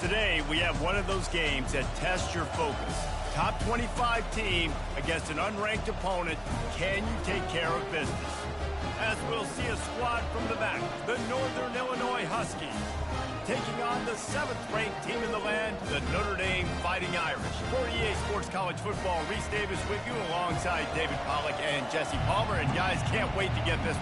Today, we have one of those games that tests your focus. Top 25 team against an unranked opponent. Can you take care of business? As we'll see a squad from the back, the Northern Illinois Huskies, taking on the 7th-ranked team in the land, the Notre Dame Fighting Irish. For EA Sports College Football, Reese Davis with you alongside David Pollack and Jesse Palmer. And guys, can't wait to get this.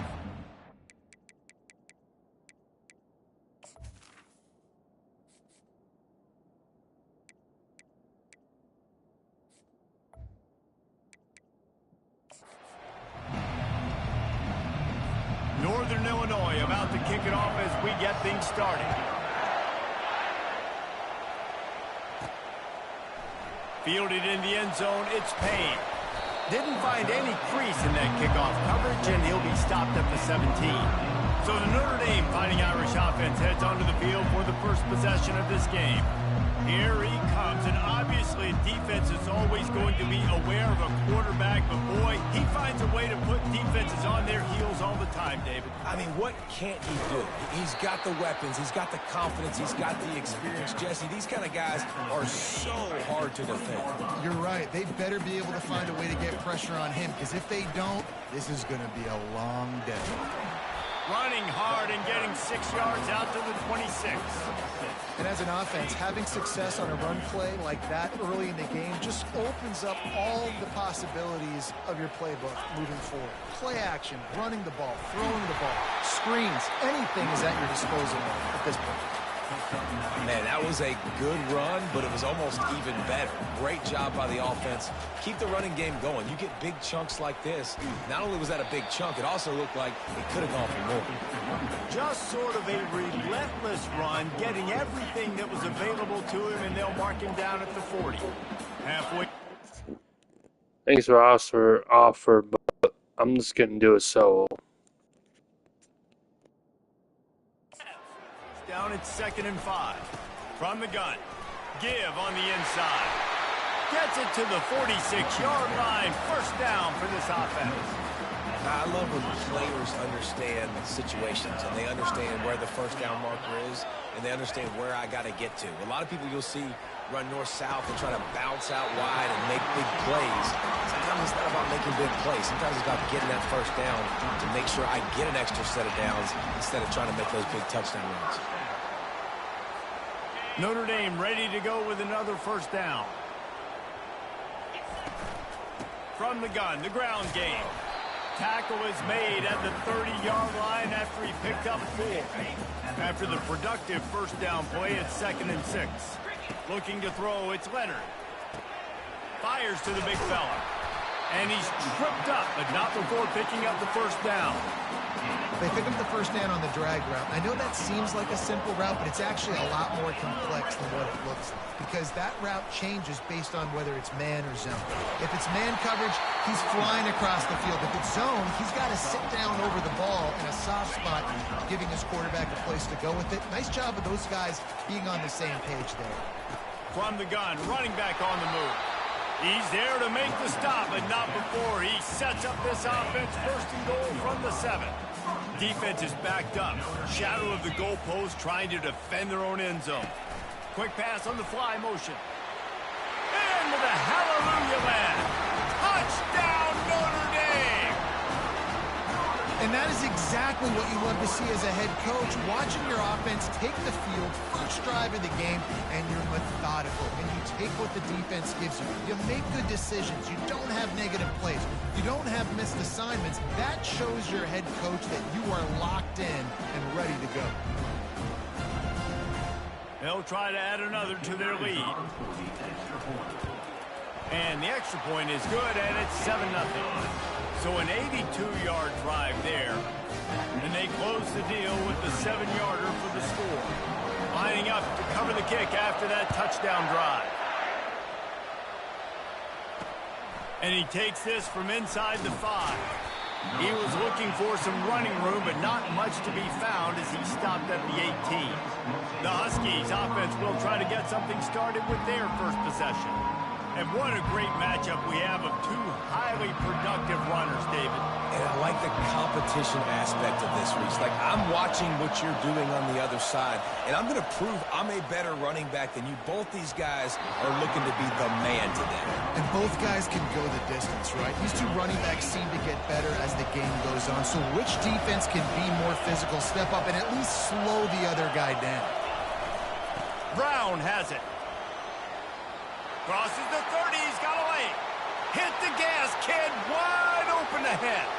Northern Illinois about to kick it off as we get things started. Fielded in the end zone, it's Payne. Didn't find any crease in that kickoff coverage, and he'll be stopped at the 17. So the Notre Dame Fighting Irish offense heads onto the field for the first possession of this game. Here he comes, and obviously defense is always going to be aware of a quarterback, but boy, he finds a way to put defenses on their heels all the time, David. I mean, what can't he do? He's got the weapons, he's got the confidence, he's got the experience. Jesse, these kind of guys are so hard to defend. You're right. They better be able to find a way to get pressure on him, because if they don't, this is going to be a long day. Running hard and getting 6 yards out to the 26. And as an offense, having success on a run play like that early in the game just opens up all the possibilities of your playbook moving forward. Play action, running the ball, throwing the ball, screens, anything is at your disposal at this point. Man, that was a good run, but it was almost even better. Great job by the offense. Keep the running game going. You get big chunks like this. Not only was that a big chunk, it also looked like it could have gone for more. Just sort of a relentless run, getting everything that was available to him, and they'll mark him down at the 40. Halfway. Thanks for offer, but I'm just gonna do a solo. Down at 2nd and 5. From the gun. Give on the inside. Gets it to the 46-yard line. First down for this offense. I love when players understand situations, and they understand where the first down marker is, and they understand where I got to get to. A lot of people you'll see run north-south and try to bounce out wide and make big plays. Sometimes it's not about making big plays. Sometimes it's about getting that first down to make sure I get an extra set of downs instead of trying to make those big touchdown runs. Notre Dame ready to go with another first down. From the gun, the ground game. Tackle is made at the 30-yard line after he picked up 4. After the productive first down play at 2nd and 6. Looking to throw, it's Leonard. Fires to the big fella. And he's tripped up, but not before picking up the first down. They pick up the first down on the drag route. I know that seems like a simple route, but it's actually a lot more complex than what it looks like, because that route changes based on whether it's man or zone. If it's man coverage, he's flying across the field. If it's zone, he's got to sit down over the ball in a soft spot, giving his quarterback a place to go with it. Nice job of those guys being on the same page there. From the gun, running back on the move. He's there to make the stop, but not before he sets up this offense. First and goal from the 7. Defense is backed up. Shadow of the goalpost, trying to defend their own end zone. Quick pass on the fly motion. Into the hallelujah land. Touchdown, Notre Dame! And that is exactly what you love to see as a head coach, watching your offense take the field, first drive of the game, and you're methodical, and you take what the defense gives you. You make good decisions. You don't have negative plays. You don't have missed assignments. That shows your head coach that you are locked in and ready to go. They'll try to add another to their lead. And the extra point is good, and it's 7-0. So an 82-yard drive there. And they close the deal with the 7-yarder for the score. Lining up to cover the kick after that touchdown drive. And he takes this from inside the 5. He was looking for some running room, but not much to be found as he stopped at the 18. The Huskies offense will try to get something started with their first possession. And what a great matchup we have of two highly productive runners, David. And I like the competition aspect of this, Reese. Like, I'm watching what you're doing on the other side, and I'm going to prove I'm a better running back than you. Both these guys are looking to be the man today. And both guys can go the distance, right? These two running backs seem to get better as the game goes on. So which defense can be more physical, step up, and at least slow the other guy down? Brown has it. Crosses the 30, he's got away. Hit the gas, kid, wide open ahead.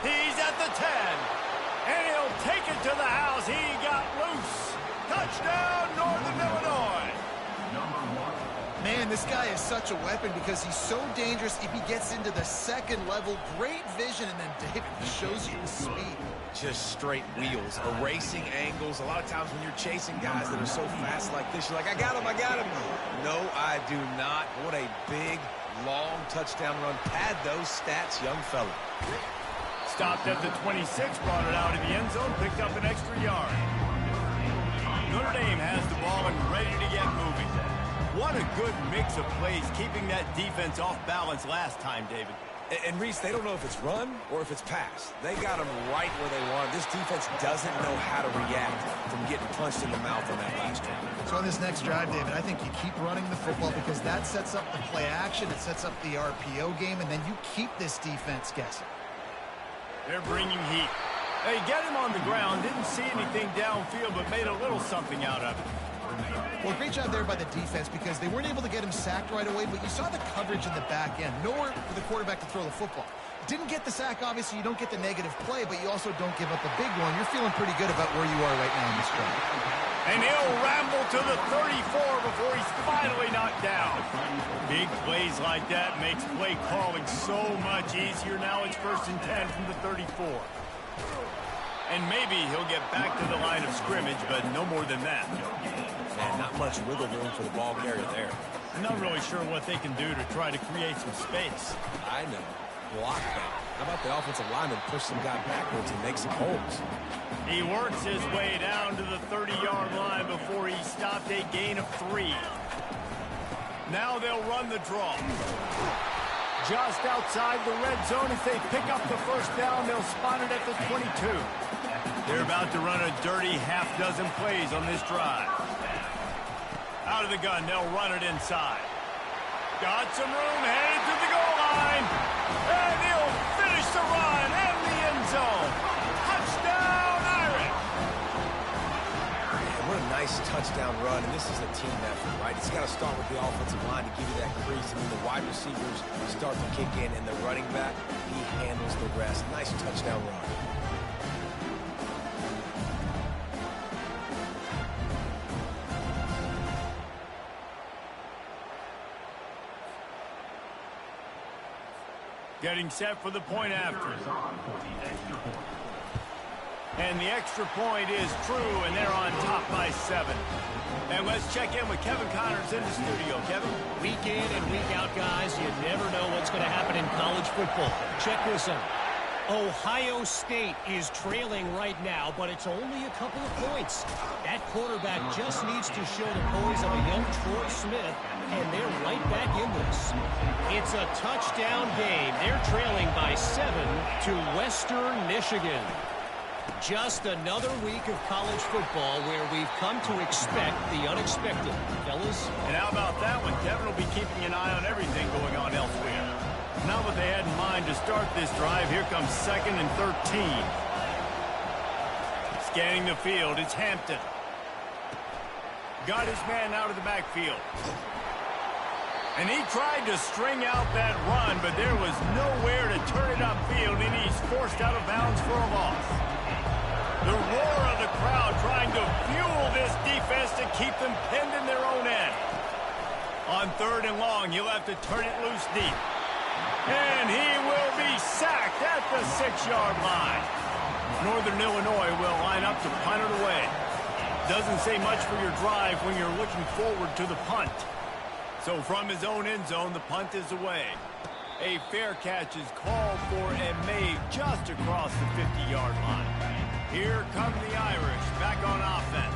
He's at the 10, and he'll take it to the house. He got loose. Touchdown, Northern Illinois. Man, this guy is such a weapon because he's so dangerous if he gets into the second level. Great vision, and then David shows you the speed. Just straight wheels, erasing angles. A lot of times when you're chasing guys that are so fast like this, you're like, I got him, I got him. No, I do not. What a big, long touchdown run. Pad those stats, young fella. Stopped at the 26, brought it out of the end zone, picked up an extra yard. Notre Dame has the ball and ready to get moving. What a good mix of plays, keeping that defense off balance last time, David. And Reese, they don't know if it's run or if it's pass. They got them right where they want. This defense doesn't know how to react from getting punched in the mouth on that last drive. So on this next drive, David, I think you keep running the football because that sets up the play action, it sets up the RPO game, and then you keep this defense guessing. They're bringing heat. They get him on the ground, didn't see anything downfield, but made a little something out of it. Well, great job there by the defense because they weren't able to get him sacked right away, but you saw the coverage in the back end. Nowhere for the quarterback to throw the football. Didn't get the sack, obviously. You don't get the negative play, but you also don't give up a big one. You're feeling pretty good about where you are right now in this drive. And he'll ramble to the 34 before he's finally knocked down. Big plays like that makes play calling so much easier. Now it's 1st and 10 from the 34. And maybe he'll get back to the line of scrimmage, but no more than that. Man, not much wiggle room for the ball carrier there. I'm not really sure what they can do to try to create some space. I know. Block that. How about the offensive lineman push some guy backwards and make some holes? He works his way down to the 30-yard line before he stopped a gain of 3. Now they'll run the draw. Just outside the red zone. If they pick up the first down, they'll spot it at the 22. They're about to run a dirty half-dozen plays on this drive. Out of the gun, they'll run it inside. Got some room, headed to the goal line. And he'll finish the run in the end zone. Touchdown, Irish! Man, what a nice touchdown run, and this is a team effort, right? It's got to start with the offensive line to give you that crease, and then the wide receivers start to kick in, and the running back, he handles the rest. Nice touchdown run. Getting set for the point after. And the extra point is true, and they're on top by 7. And let's check in with Kevin Connors in the studio. Kevin? Week in and week out, guys, you never know what's going to happen in college football. Check this out. Ohio State is trailing right now, but it's only a couple of points. That quarterback just needs to show the poise of a young Troy Smith, and they're right back in this. It's a touchdown game. They're trailing by 7 to Western Michigan. Just another week of college football where we've come to expect the unexpected, fellas. And how about that one? Kevin will be keeping an eye on everything going on elsewhere. Not what they had in mind to start this drive. Here comes 2nd and 13. Scanning the field, it's Hampton. Got his man out of the backfield. And he tried to string out that run, but there was nowhere to turn it upfield, and he's forced out of bounds for a loss. The roar of the crowd trying to fuel this defense to keep them pinned in their own end. On 3rd and long, he'll have to turn it loose deep. And he will be sacked at the 6-yard line. Northern Illinois will line up to punt it away. Doesn't say much for your drive when you're looking forward to the punt. So from his own end zone, the punt is away. A fair catch is called for and made just across the 50-yard line. Here come the Irish back on offense.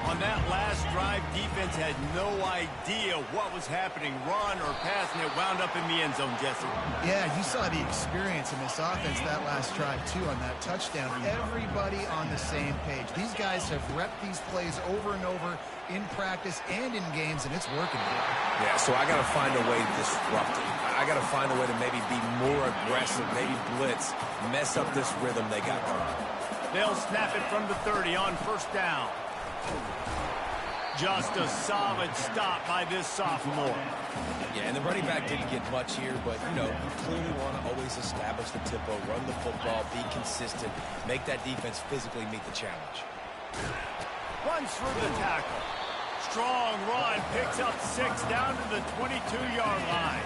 On that last drive, defense had no idea what was happening, run or pass, and it wound up in the end zone, Jesse. Yeah, you saw the experience in this offense that last drive, too, on that touchdown. Everybody on the same page. These guys have repped these plays over and over in practice and in games, and it's working. Yeah, so I got to find a way to disrupt it. I got to find a way to maybe be more aggressive, maybe blitz, mess up this rhythm they got going. They'll snap it from the 30 on first down. Just a solid stop by this sophomore. Yeah, and the running back didn't get much here, but, you know, you clearly want to always establish the tempo, run the football, be consistent, make that defense physically meet the challenge. Runs through the tackle. Strong run, picks up 6 down to the 22-yard line.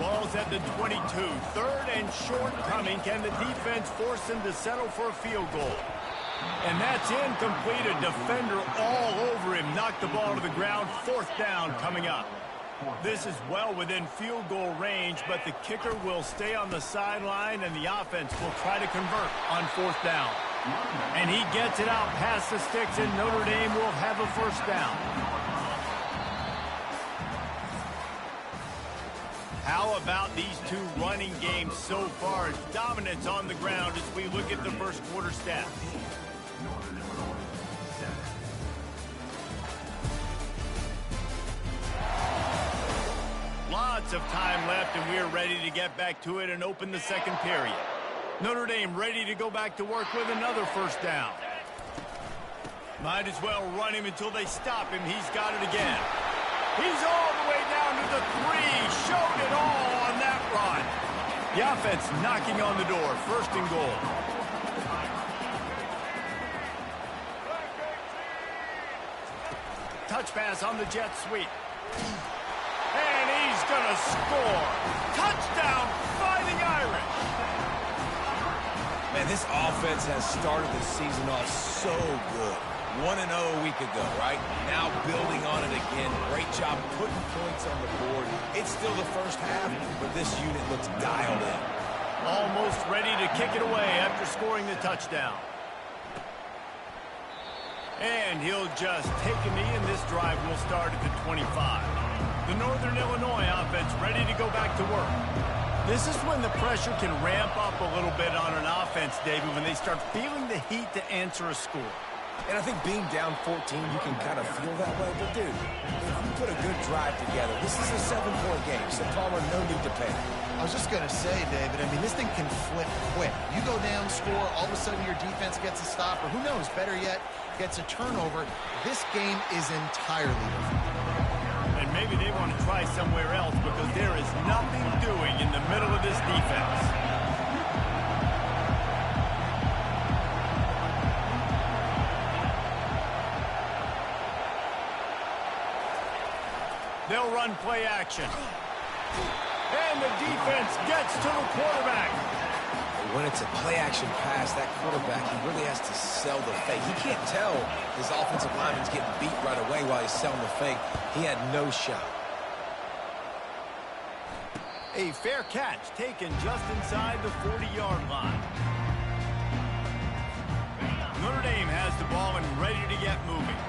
Ball's at the 22. Third and short coming. Can the defense force him to settle for a field goal? And that's incomplete. A defender all over him. Knocked the ball to the ground. Fourth down coming up. This is well within field goal range, but the kicker will stay on the sideline, and the offense will try to convert on fourth down. And he gets it out past the sticks, and Notre Dame will have a first down. How about these two running games so far? Dominance on the ground as we look at the first quarter stats. Lots of time left, and we're ready to get back to it and open the second period. Notre Dame ready to go back to work with another first down. Might as well run him until they stop him. He's got it again. He's all the way down to the 3. Showed it all on that run. The offense knocking on the door. First and goal. Touch pass on the jet sweep. And he's going to score. Touchdown, Fighting Irish. Man, this offense has started the season off so good. 1-0 a week ago, right? Now building on it again. Great job putting points on the board. It's still the first half, but this unit looks dialed in. Almost ready to kick it away after scoring the touchdown. And he'll just take a knee, and this drive will start at the 25. The Northern Illinois offense ready to go back to work. This is when the pressure can ramp up a little bit on an offense, David, when they start feeling the heat to answer a score. And I think being down 14, you can kind of feel that way. But, dude, if you put a good drive together, this is a 7-point game, so Palmer, no need to panic. I was just going to say, David, I mean, this thing can flip quick. You go down, score, all of a sudden your defense gets a stop, or who knows, better yet, gets a turnover. This game is entirely different. And maybe they want to try somewhere else because there is nothing doing in the middle of this defense. They'll run play action. And the defense gets to the quarterback. When it's a play-action pass, that quarterback, he really has to sell the fake. He can't tell his offensive lineman's getting beat right away while he's selling the fake. He had no shot. A fair catch taken just inside the 40-yard line. Notre Dame has the ball and ready to get moving.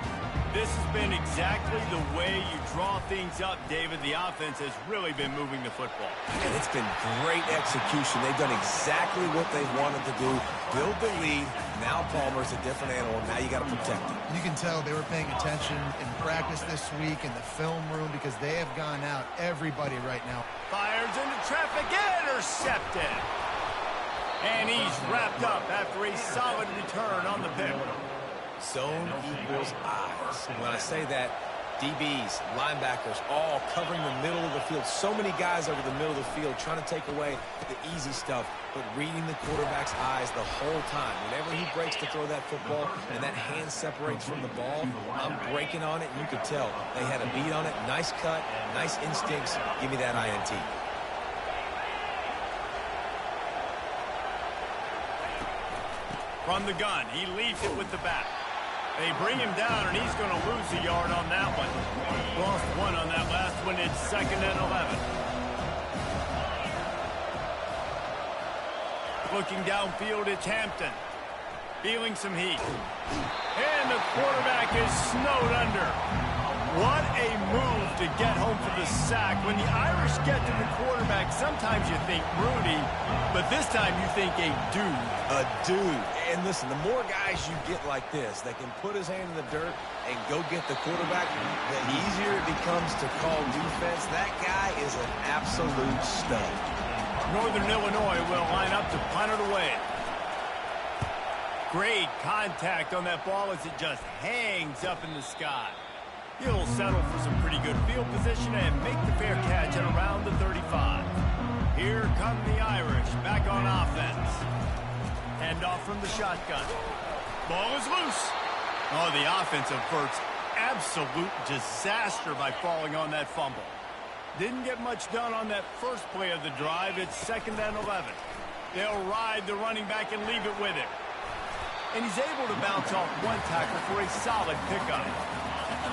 This has been exactly the way you draw things up, David. The offense has really been moving the football. And it's been great execution. They've done exactly what they wanted to do. Build the lead. Now Palmer's a different animal. Now you got to protect him. You can tell they were paying attention in practice this week in the film room because they have gone out everybody right now. Fires into traffic, intercepted. And he's wrapped up after a solid return on the pick. Zone equals eyes. When I say that, DBs, linebackers, all covering the middle of the field. So many guys over the middle of the field trying to take away the easy stuff, but reading the quarterback's eyes the whole time. Whenever he breaks to throw that football and that hand separates from the ball, I'm breaking on it, and you could tell they had a beat on it. Nice cut, nice instincts. Give me that INT. From the gun, he leaves it with the back. They bring him down, and he's going to lose a yard on that one. Lost one on that last one. It's 2nd and 11. looking downfield. It's Hampton. Feeling some heat. And the quarterback is snowed under. What a move to get home for the sack. When the Irish get to the quarterback, sometimes you think Rudy, but this time you think a dude. A dude. And listen, the more guys you get like this that can put his hand in the dirt and go get the quarterback, the easier it becomes to call defense. That guy is an absolute stud. Northern Illinois will line up to punt it away. Great contact on that ball as it just hangs up in the sky. He'll settle for some pretty good field position and make the fair catch at around the 35. Here come the Irish back on offense. Hand off from the shotgun. Ball is loose. Oh, the offense averts absolute disaster by falling on that fumble. Didn't get much done on that first play of the drive. It's 2nd and 11. They'll ride the running back and leave it with him. And he's able to bounce off one tackle for a solid pickup.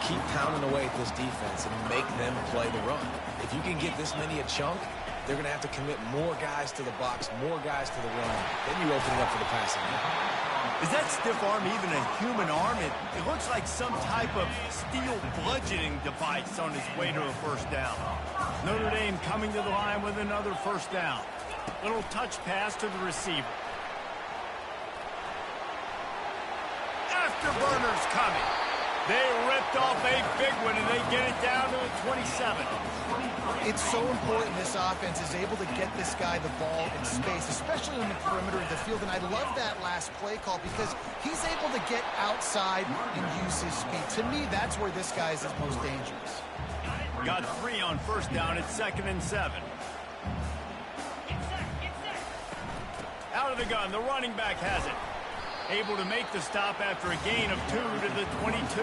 Keep pounding away at this defense and make them play the run. If you can get this many a chunk, they're going to have to commit more guys to the box, more guys to the run. Then you open it up for the passing game. Is that stiff arm even a human arm? It looks like some type of steel bludgeoning device on his way to a first down. Notre Dame coming to the line with another first down. Little touch pass to the receiver. Afterburners coming. They ripped off a big one, and they get it down to the 27. It's so important this offense is able to get this guy the ball in space, especially on the perimeter of the field. And I love that last play call because he's able to get outside and use his speed. To me, that's where this guy is most dangerous. Got 3 on first down. It's 2nd and 7. Out of the gun, the running back has it. Able to make the stop after a gain of 2 to the 22.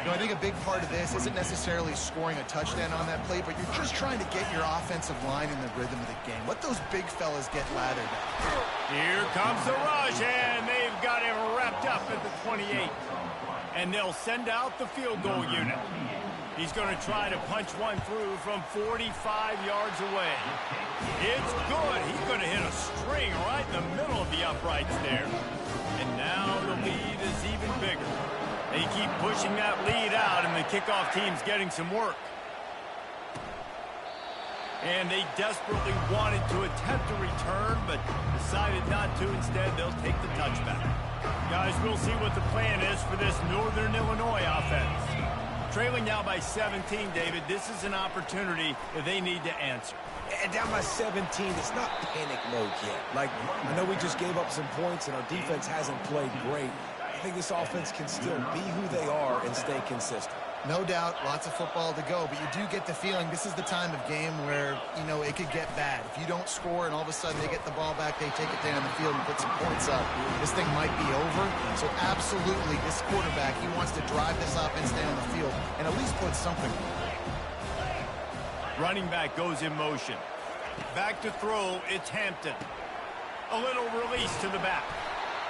I think a big part of this isn't necessarily scoring a touchdown on that play, but you're just trying to get your offensive line in the rhythm of the game. Let those big fellas get lathered up. Here comes the rush, and they've got him wrapped up at the 28. And they'll send out the field goal unit. He's going to try to punch one through from 45 yards away. It's good. He's going to hit a string right in the middle of the uprights there. And now the lead is even bigger. They keep pushing that lead out, and the kickoff team's getting some work. And they desperately wanted to attempt a return, but decided not to. Instead, they'll take the touchback. Guys, we'll see what the plan is for this Northern Illinois offense. Trailing now by 17, David. This is an opportunity that they need to answer. And down by 17, it's not panic mode yet. Like, I know we just gave up some points and our defense hasn't played great. I think this offense can still be who they are and stay consistent. No doubt, lots of football to go, but you do get the feeling this is the time of game where, it could get bad. If you don't score and all of a sudden they get the ball back, they take it down the field and put some points up, this thing might be over. So absolutely, this quarterback, he wants to drive this offense down the field and at least put something. Running back goes in motion. Back to throw, it's Hampton. A little release to the back.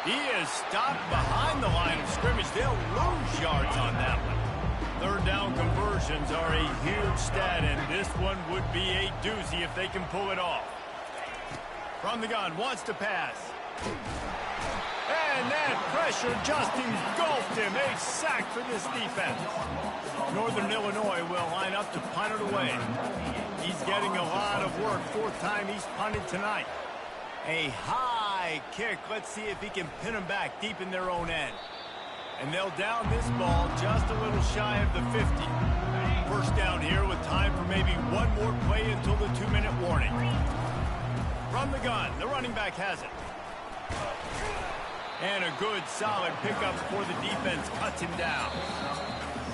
He is stopped behind the line of scrimmage. They'll lose yards on that one. Third down conversions are a huge stat, and this one would be a doozy if they can pull it off. From the gun, wants to pass. And that pressure just engulfed him. A sack for this defense. Northern Illinois will line up to punt it away. He's getting a lot of work. 4th time he's punted tonight. A high kick. Let's see if he can pin them back deep in their own end. And they'll down this ball just a little shy of the 50. First down here with time for maybe one more play until the 2-minute warning. From the gun, the running back has it. And a good, solid pickup before the defense cuts him down.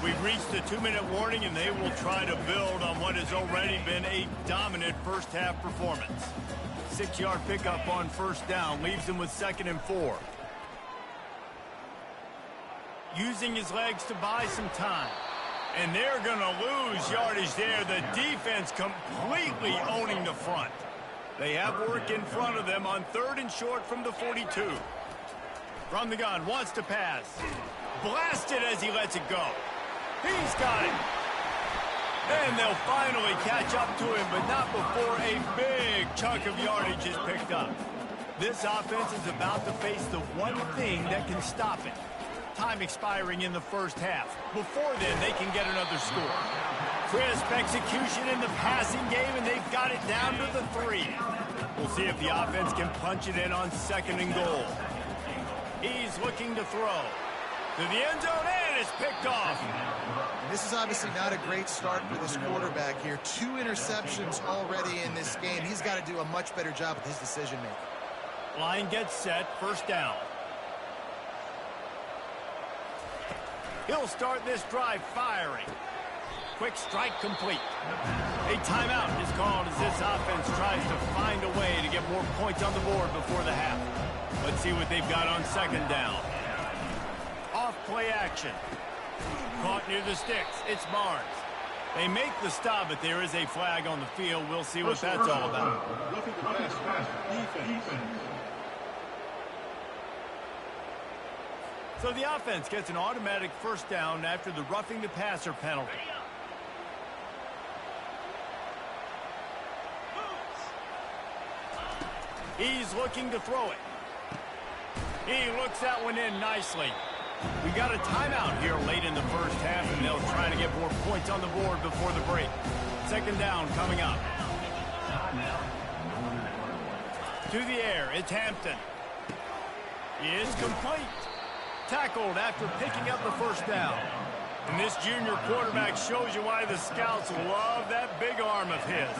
We've reached the 2-minute warning, and they will try to build on what has already been a dominant first-half performance. 6-yard pickup on first down leaves him with 2nd and 4. Using his legs to buy some time. And they're going to lose yardage there. The defense completely owning the front. They have work in front of them on 3rd and short from the 42. From the gun, wants to pass. Blasted as he lets it go. He's got it. And they'll finally catch up to him, but not before a big chunk of yardage is picked up. This offense is about to face the one thing that can stop it. Time expiring in the first half. Before then, they can get another score. Crisp execution in the passing game, and they've got it down to the 3. We'll see if the offense can punch it in on 2nd and goal. He's looking to throw. To the end zone, and it's picked off. This is obviously not a great start for this quarterback here. 2 interceptions already in this game. He's got to do a much better job with his decision-making. Line gets set, 1st down. He'll start this drive firing. Quick strike complete. A timeout is called as this offense tries to find a way to get more points on the board before the half. Let's see what they've got on 2nd down. Off play action. Caught near the sticks. It's Barnes. They make the stop, but there is a flag on the field. We'll see what that's all about. So the offense gets an automatic 1st down after the roughing the passer penalty. He's looking to throw it. He looks that one in nicely. We got a timeout here late in the first half, and they'll try to get more points on the board before the break. 2nd down coming up. To the air, it's Hampton. He is complete. Tackled after picking up the 1st down. And this junior quarterback shows you why the scouts love that big arm of his.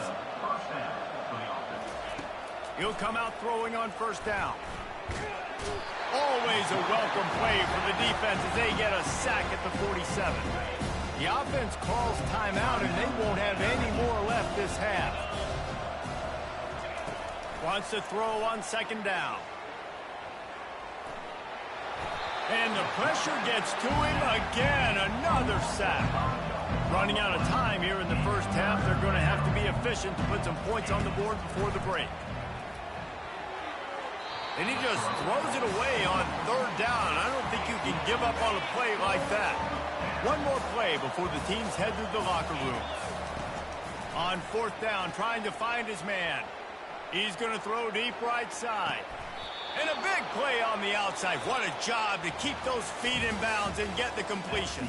He'll come out throwing on 1st down. Always a welcome play for the defense as they get a sack at the 47. The offense calls timeout, and they won't have any more left this half. Wants to throw on 2nd down. And the pressure gets to him again. Another sack. Running out of time here in the first half. They're going to have to be efficient to put some points on the board before the break. And he just throws it away on 3rd down. I don't think you can give up on a play like that. One more play before the teams head to the locker room. On 4th down, trying to find his man. He's going to throw deep right side. And a big play on the outside. What a job to keep those feet in bounds and get the completion.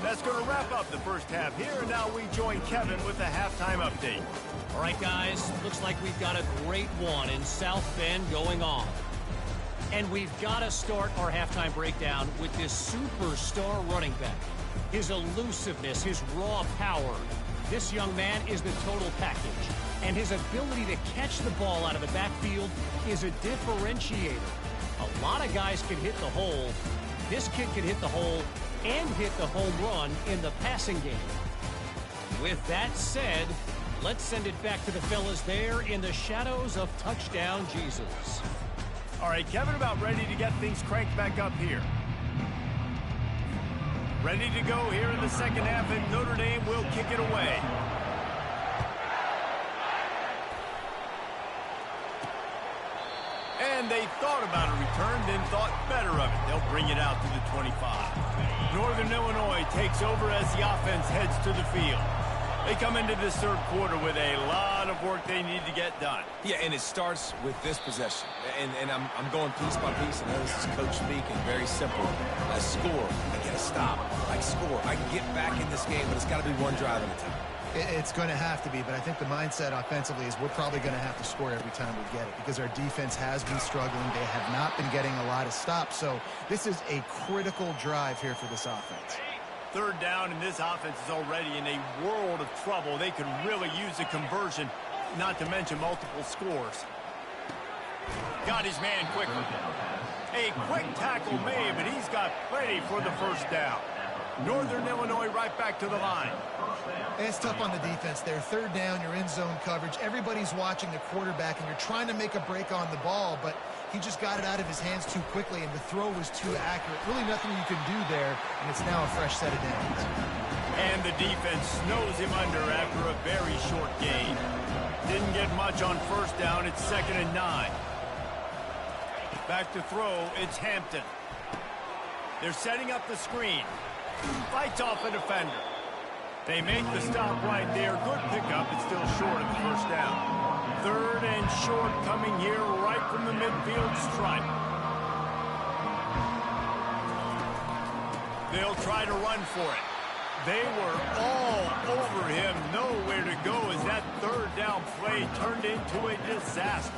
That's going to wrap up the first half here. And now we join Kevin with the halftime update. All right, guys, looks like we've got a great one in South Bend going on. And we've got to start our halftime breakdown with this superstar running back. His elusiveness, his raw power. This young man is the total package. And his ability to catch the ball out of the backfield is a differentiator. A lot of guys can hit the hole. This kid can hit the hole and hit the home run in the passing game. With that said, let's send it back to the fellas there in the shadows of Touchdown Jesus. All right, Kevin, about ready to get things cranked back up here. Ready to go here in the second half, and Notre Dame will kick it away. And they thought about a return, then thought better of it. They'll bring it out to the 25. Northern Illinois takes over as the offense heads to the field. They come into this third quarter with a lot of work they need to get done. Yeah, and it starts with this possession. And I'm going piece by piece. I know this is coach speaking, very simple. I score, I get a stop. I score, I get back in this game, but it's got to be one drive at a time. It's going to have to be, but I think the mindset offensively is we're probably going to have to score every time we get it because our defense has been struggling. They have not been getting a lot of stops, so this is a critical drive here for this offense. Third down, and this offense is already in a world of trouble. They could really use a conversion, not to mention multiple scores. Got his man quickly. A quick tackle made, but he's got plenty for the first down. Northern Illinois right back to the line. It's tough on the defense there. Third down, you're in zone coverage. Everybody's watching the quarterback, and you're trying to make a break on the ball, but he just got it out of his hands too quickly, and the throw was too accurate. Really nothing you can do there, and it's now a fresh set of downs. And the defense snows him under after a very short gain. Didn't get much on first down. It's 2nd and 9. Back to throw. It's Hampton. They're setting up the screen. Fights off a defender. They make the stop right there. Good pickup. It's still short of the first down. 3rd and short coming here right from the midfield stripe. They'll try to run for it. They were all over him, nowhere to go as that third down play turned into a disaster.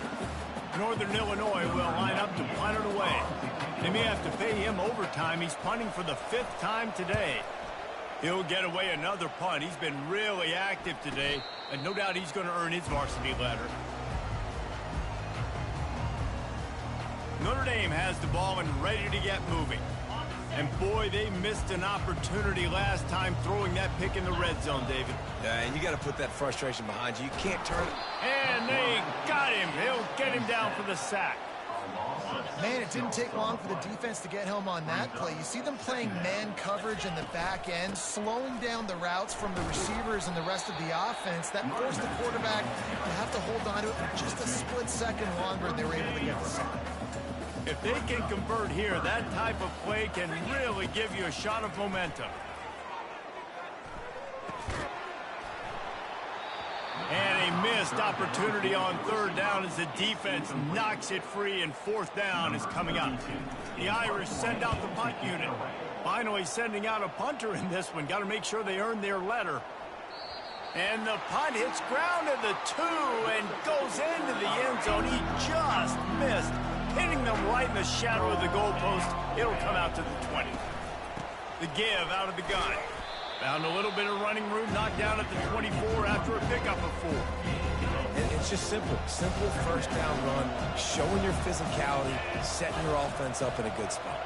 Northern Illinois will line up to punt it away. They may have to pay him overtime. He's punting for the 5th time today. He'll get away another punt. He's been really active today, and no doubt he's going to earn his varsity letter. Notre Dame has the ball and ready to get moving. And boy, they missed an opportunity last time throwing that pick in the red zone, David. Yeah, and you got to put that frustration behind you. You can't turn it. And they got him. He'll get him down for the sack. Man, it didn't take long for the defense to get home on that play. You see them playing man coverage in the back end, slowing down the routes from the receivers and the rest of the offense. That forced the quarterback to have to hold on to it for just a split second longer, and they were able to get the sack. If they can convert here, that type of play can really give you a shot of momentum. And a missed opportunity on third down as the defense knocks it free, and fourth down is coming up. The Irish send out the punt unit. Finally sending out a punter in this one. Got to make sure they earn their letter. And the punt hits ground at the 2 and goes into the end zone. He just missed, hitting them right in the shadow of the goalpost. It'll come out to the 20. The give out of the gun. Found a little bit of running room, knocked down at the 24 after a pickup of 4. And it's just simple. Simple first down run, showing your physicality, setting your offense up in a good spot.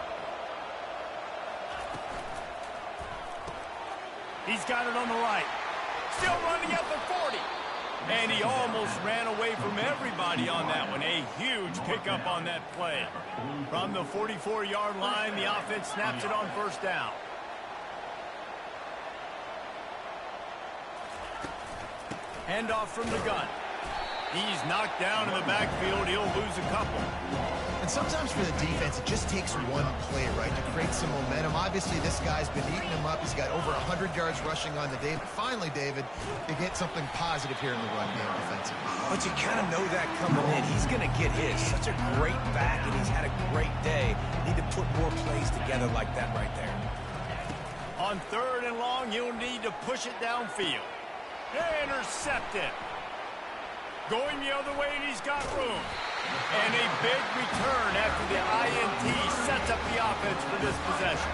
He's got it on the right. Still running at the 40. And he almost ran away from everybody on that one. A huge pickup on that play. From the 44-yard line, the offense snaps it on first down. Handoff from the gun. He's knocked down in the backfield. He'll lose a couple. And sometimes for the defense, it just takes one play, right, to create some momentum. Obviously, this guy's been eating him up. He's got over 100 yards rushing on the day. But finally, David, they get something positive here in the run game defensively. But you kind of know that coming in. He's going to get his. Such a great back, and he's had a great day. Need to put more plays together like that right there. On third and long, you'll need to push it downfield. Intercepted. Going the other way, and he's got room. And a big return after the INT sets up the offense for this possession.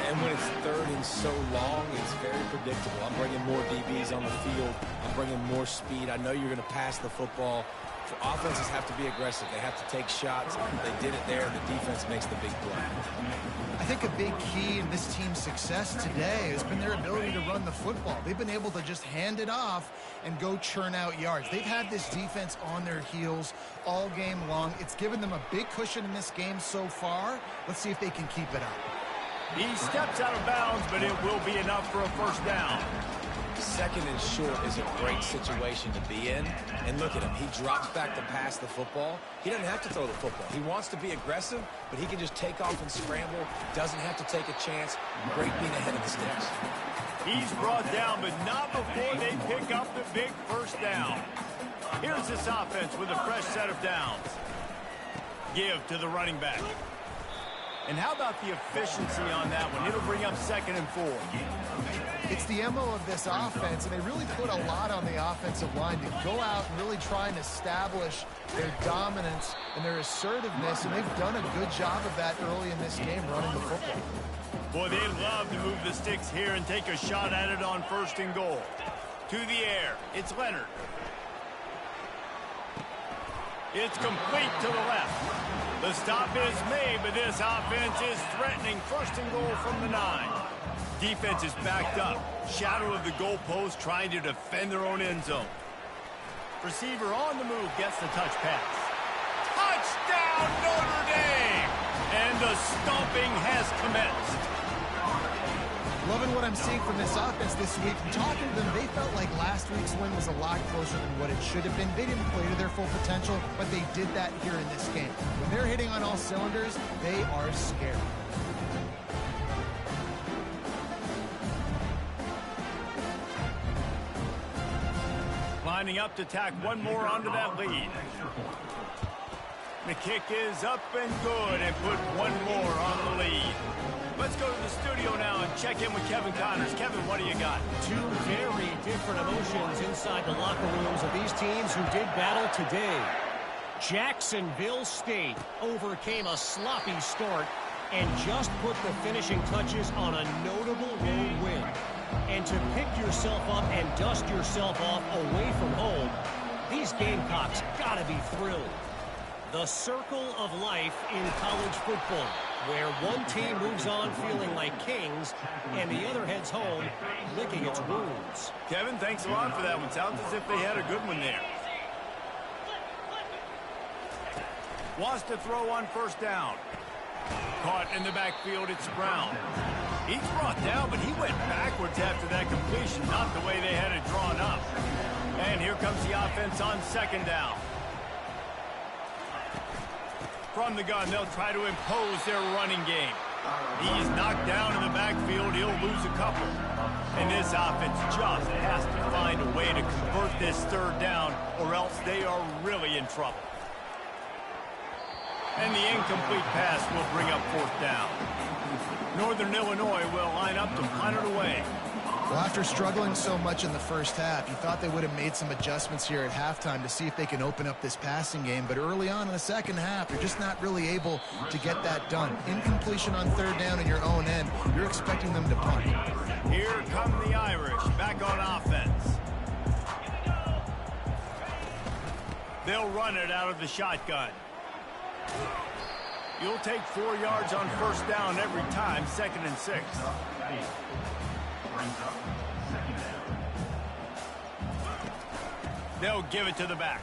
And when it's third and so long, it's very predictable. I'm bringing more DBs on the field. I'm bringing more speed. I know you're going to pass the football. Offenses have to be aggressive. They have to take shots. They did it there, and the defense makes the big play. I think a big key in this team's success today has been their ability to run the football. They've been able to just hand it off and go churn out yards. They've had this defense on their heels all game long. It's given them a big cushion in this game so far. Let's see if they can keep it up. He steps out of bounds, but it will be enough for a first down. Second and short is a great situation to be in. And look at him. He drops back to pass the football. He doesn't have to throw the football. He wants to be aggressive, but he can just take off and scramble. Doesn't have to take a chance. Great being ahead of the sticks. He's brought down, but not before they pick up the big first down. Here's this offense with a fresh set of downs. Give to the running back. And how about the efficiency on that one? It'll bring up 2nd and 4. It's the MO of this offense, and they really put a lot on the offensive line to go out and really try and establish their dominance and their assertiveness, and they've done a good job of that early in this game running the football. Boy, they love to move the sticks here and take a shot at it on 1st and goal. To the air, it's Leonard. It's complete to the left. The stop is made, but this offense is threatening 1st and goal from the 9. Defense is backed up. Shadow of the goalpost trying to defend their own end zone. Receiver on the move gets the touch pass. Touchdown Notre Dame! And the stomping has commenced. Loving what I'm seeing from this offense this week. From talking to them, they felt like last week's win was a lot closer than what it should have been. They didn't play to their full potential, but they did that here in this game. When they're hitting on all cylinders, they are scary. Lining up to tack one more onto that lead. The kick is up and good and put one more on the lead. Let's go to the studio now and check in with Kevin Connors. Kevin, what do you got? Two very different emotions inside the locker rooms of these teams who did battle today. Jacksonville State overcame a sloppy start and just put the finishing touches on a notable road win. And to pick yourself up and dust yourself off away from home, these Gamecocks gotta be thrilled. The circle of life in college football, where one team moves on feeling like kings and the other heads home licking its wounds. Kevin, thanks a lot for that one. Sounds as if they had a good one there. Wants to throw on first down. Caught in the backfield, it's Brown. He's brought down, but he went backwards after that completion, not the way they had it drawn up. And here comes the offense on second down. From the gun, they'll try to impose their running game. He's knocked down in the backfield. He'll lose a couple. And this offense just has to find a way to convert this third down, or else they are really in trouble. And the incomplete pass will bring up fourth down. Northern Illinois will line up to punt it away. Well, after struggling so much in the first half, you thought they would have made some adjustments here at halftime to see if they can open up this passing game. But early on in the second half, you're just not really able to get that done. Incompletion on third down in your own end, you're expecting them to punt. Here come the Irish back on offense. They'll run it out of the shotgun. You'll take 4 yards on first down every time, 2nd and 6. They'll give it to the back.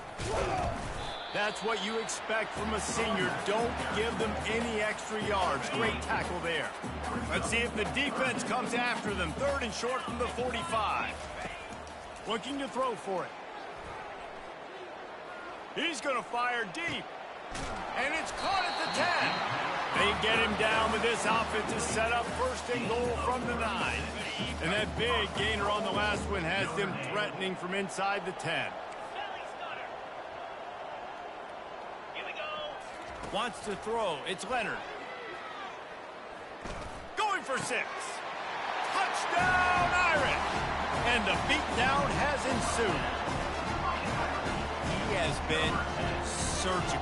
That's what you expect from a senior. Don't give them any extra yards. Great tackle there. Let's see if the defense comes after them. 3rd and short from the 45. Looking to throw for it. He's going to fire deep. And it's caught at the 10. They get him down, but this offense is set up 1st and goal from the 9. And that big gainer on the last one has them threatening from inside the 10. Wants to throw. It's Leonard. Going for 6. Touchdown, Irish! And the beatdown has ensued. He has been surgical.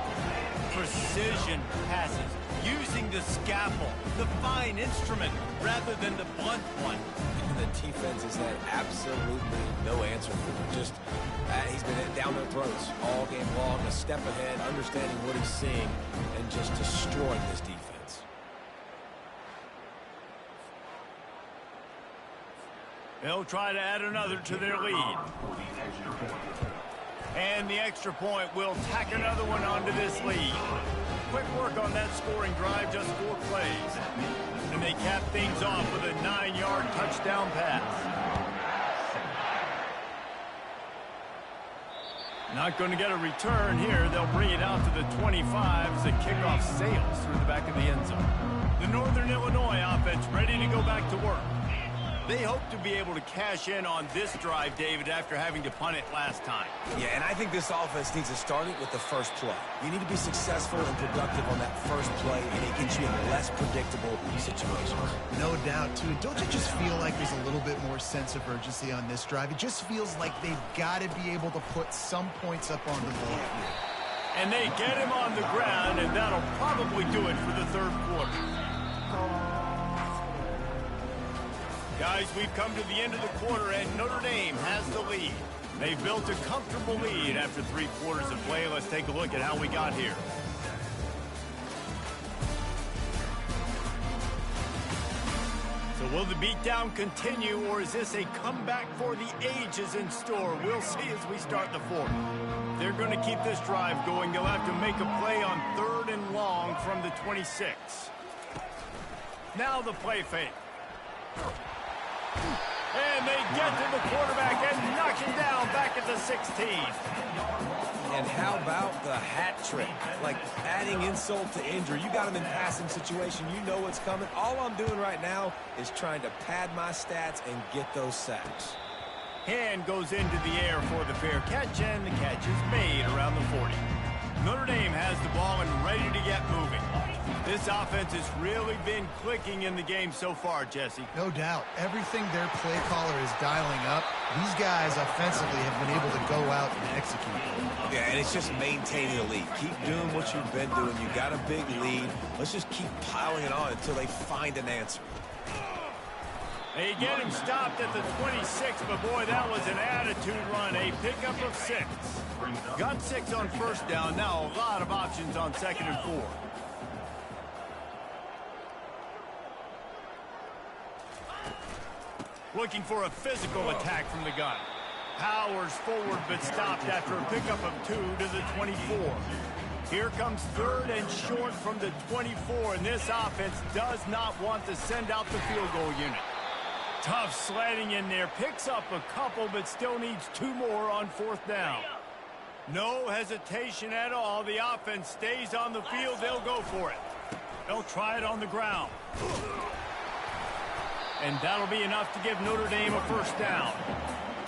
Precision passes, using the scalpel, the fine instrument, rather than the blunt one. And the defense has had absolutely no answer for him. Just, he's been down their throats all game long, a step ahead, understanding what he's seeing, and just destroying this defense. They'll try to add another to their lead. And the extra point will tack another one onto this lead. Quick work on that scoring drive, just 4 plays. And they cap things off with a 9-yard touchdown pass. Not going to get a return here. They'll bring it out to the 25 as the kickoff sails through the back of the end zone. The Northern Illinois offense ready to go back to work. They hope to be able to cash in on this drive, David, after having to punt it last time. Yeah, and I think this offense needs to start it with the first play. You need to be successful and productive on that first play, and it gets you in less predictable situations. No doubt, too. Don't you just feel like there's a little bit more sense of urgency on this drive? It just feels like they've got to be able to put some points up on the board here. And they get him on the ground, and that'll probably do it for the 3rd quarter. Guys, we've come to the end of the quarter, and Notre Dame has the lead. They've built a comfortable lead after 3 quarters of play. Let's take a look at how we got here. So will the beatdown continue, or is this a comeback for the ages in store? We'll see as we start the 4th. They're going to keep this drive going. They'll have to make a play on 3rd and long from the 26. Now the play fake. And they get to the quarterback and knock him down back at the 16. And how about the hat trick? Like adding insult to injury. You got him in passing situation. You know what's coming. All I'm doing right now is trying to pad my stats and get those sacks. Hand goes into the air for the fair catch, and the catch is made around the 40. Notre Dame has the ball and ready to get moving. This offense has really been clicking in the game so far, Jesse. No doubt. Everything their play caller is dialing up, these guys offensively have been able to go out and execute. Yeah, and it's just maintaining the lead. Keep doing what you've been doing. You got a big lead. Let's just keep piling it on until they find an answer. They get him stopped at the 26, but boy, that was an attitude run. A pickup of 6. Got 6 on first down. Now a lot of options on 2nd and 4. Looking for a physical attack from the gun. Powers forward, but stopped after a pickup of 2 to the 24. Here comes 3rd and short from the 24, and this offense does not want to send out the field goal unit. Tough sledding in there. Picks up a couple, but still needs 2 more on 4th down. No hesitation at all. The offense stays on the field. They'll go for it. They'll try it on the ground. And that'll be enough to give Notre Dame a first down.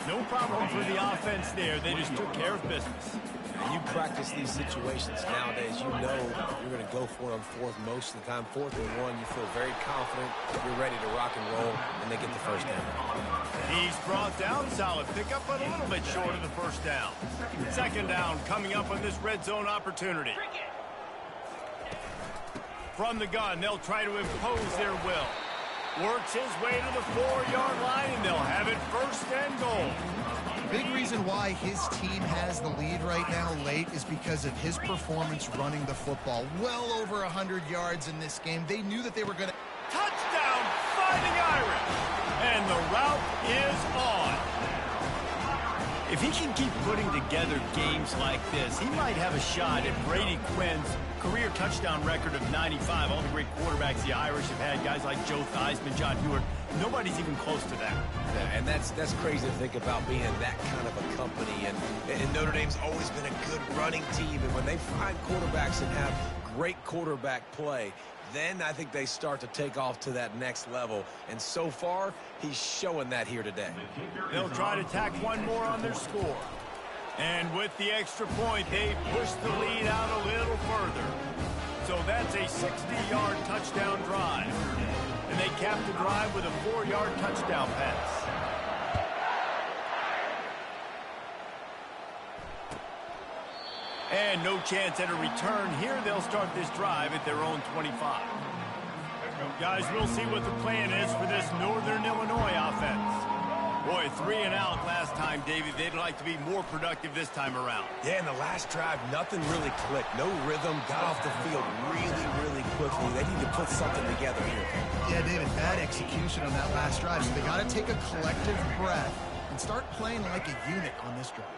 No problem for the offense there. They just took care of business. And you practice these situations nowadays, you know you're going to go for it on 4th most of the time. 4th and 1, you feel very confident. You're ready to rock and roll, and they get the first down. He's brought down. Solid pickup, but a little bit short of the first down. 2nd down coming up on this red zone opportunity. From the gun, they'll try to impose their will. Works his way to the 4-yard line, and they'll have it 1st and goal. Big reason why his team has the lead right now late is because of his performance running the football. Well over 100 yards in this game. They knew that they were going to... Touchdown, Fighting Irish! And the route is on. If he can keep putting together games like this, he might have a shot at Brady Quinn's career touchdown record of 95. All the great quarterbacks the Irish have had, guys like Joe Theismann, John Hewart, nobody's even close to that. Yeah, and that's crazy to think about being that kind of a company. And Notre Dame's always been a good running team. And when they find quarterbacks and have great quarterback play, then I think they start to take off to that next level. And so far, he's showing that here today. They'll try to tack one more on their score. And with the extra point, they push the lead out a little further. So that's a 60-yard touchdown drive. And they cap the drive with a 4-yard touchdown pass. And no chance at a return here. They'll start this drive at their own 25. Guys, we'll see what the plan is for this Northern Illinois offense. Boy, 3 and out last time, Davey. They'd like to be more productive this time around. Yeah, in the last drive, nothing really clicked. No rhythm, got off the field really quickly. They need to put something together here. Yeah, David, bad execution on that last drive. So they got to take a collective breath and start playing like a unit on this drive.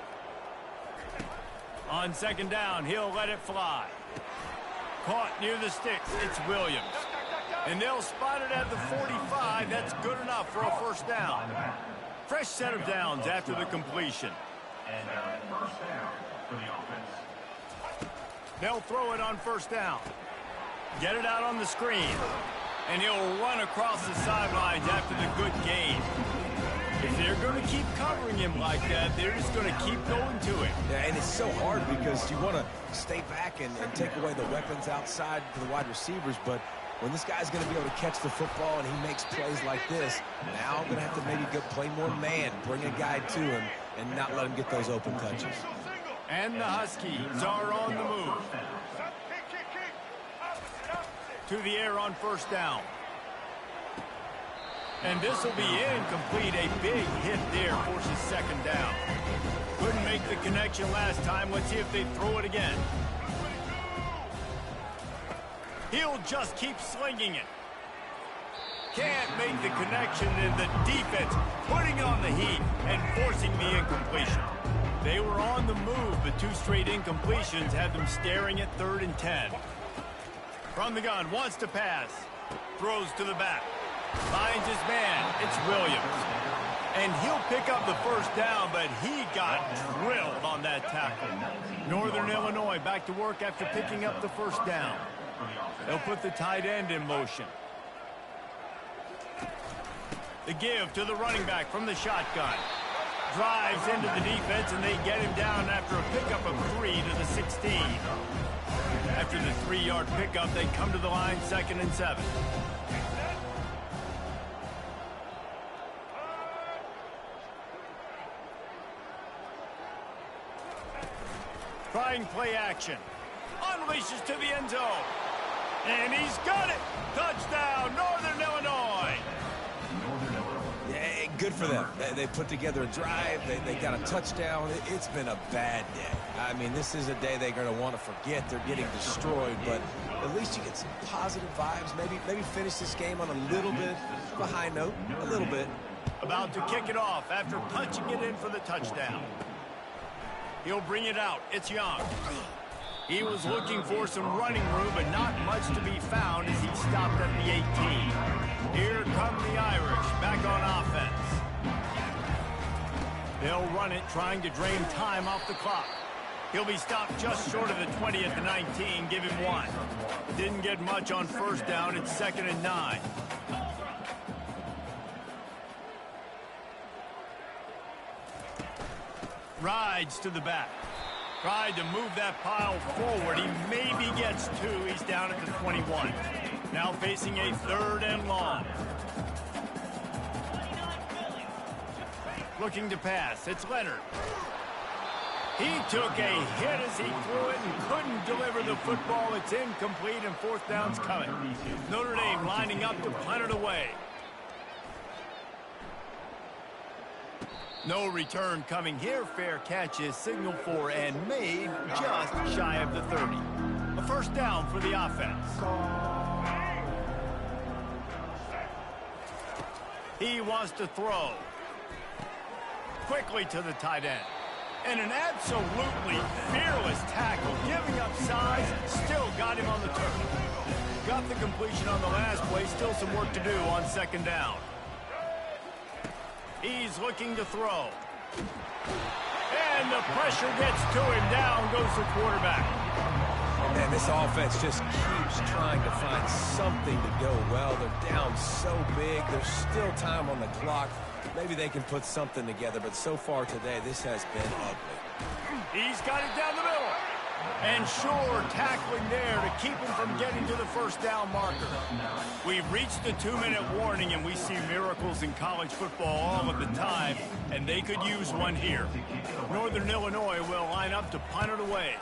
On 2nd down, he'll let it fly. Caught near the sticks. It's Williams. And they'll spot it at the 45. That's good enough for a first down. Fresh set of downs after the completion. And first down for the offense. They'll throw it on 1st down. Get it out on the screen. And he'll run across the sidelines after the good gain. If they're going to keep covering him like that, they're just going to keep going to him. Yeah, and it's so hard because you want to stay back and take away the weapons outside to the wide receivers, but when this guy's going to be able to catch the football and he makes plays like this, now I'm going to have to maybe go play more man, bring a guy to him, and not let him get those open touches. And the Huskies are on the move. To the air on 1st down. And this will be incomplete. A big hit there forces 2nd down. Couldn't make the connection last time. Let's see if they throw it again. He'll just keep slinging it. Can't make the connection, and the defense putting on the heat and forcing the incompletion. They were on the move, but 2 straight incompletions had them staring at 3rd and 10. From the gun, wants to pass. Throws to the back. Finds his man. It's Williams. And he'll pick up the first down, but he got drilled on that tackle. Northern Illinois back to work after picking up the first down. They'll put the tight end in motion. The give to the running back from the shotgun. Drives into the defense, and they get him down after a pickup of 3 to the 16. After the 3-yard pickup, they come to the line, 2nd and 7. Trying play action. Unleashes to the end zone. And he's got it! Touchdown, Northern Illinois! Yeah, good for them. They put together a drive. They got a touchdown. It's been a bad day. I mean, this is a day they're going to want to forget. They're getting destroyed, but at least you get some positive vibes. Maybe finish this game on a little bit of a high note, a little bit. About to kick it off after punching it in for the touchdown. He'll bring it out. It's Young. He was looking for some running room, but not much to be found as he stopped at the 18. Here come the Irish, back on offense. They'll run it, trying to drain time off the clock. He'll be stopped just short of the 20 at the 19, give him 1. Didn't get much on first down, it's 2nd and 9. Rides to the back. Tried to move that pile forward. He maybe gets 2. He's down at the 21. Now facing a 3rd and long. Looking to pass. It's Leonard. He took a hit as he threw it and couldn't deliver the football. It's incomplete and 4th down's coming. Notre Dame lining up to punt it away. No return coming here. Fair catch is signaled for and made just shy of the 30. A 1st down for the offense. He wants to throw. Quickly to the tight end. And an absolutely fearless tackle, giving up size, still got him on the turf. Got the completion on the last play, still some work to do on 2nd down. He's looking to throw. And the pressure gets to him. Down goes the quarterback. And this offense just keeps trying to find something to go well. They're down so big. There's still time on the clock. Maybe they can put something together, but so far today, this has been ugly. He's got it down the middle. And sure, tackling there to keep him from getting to the 1st down marker. We've reached the 2-minute warning, and we see miracles in college football all of the time, and they could use one here. Northern Illinois will line up to punt it away.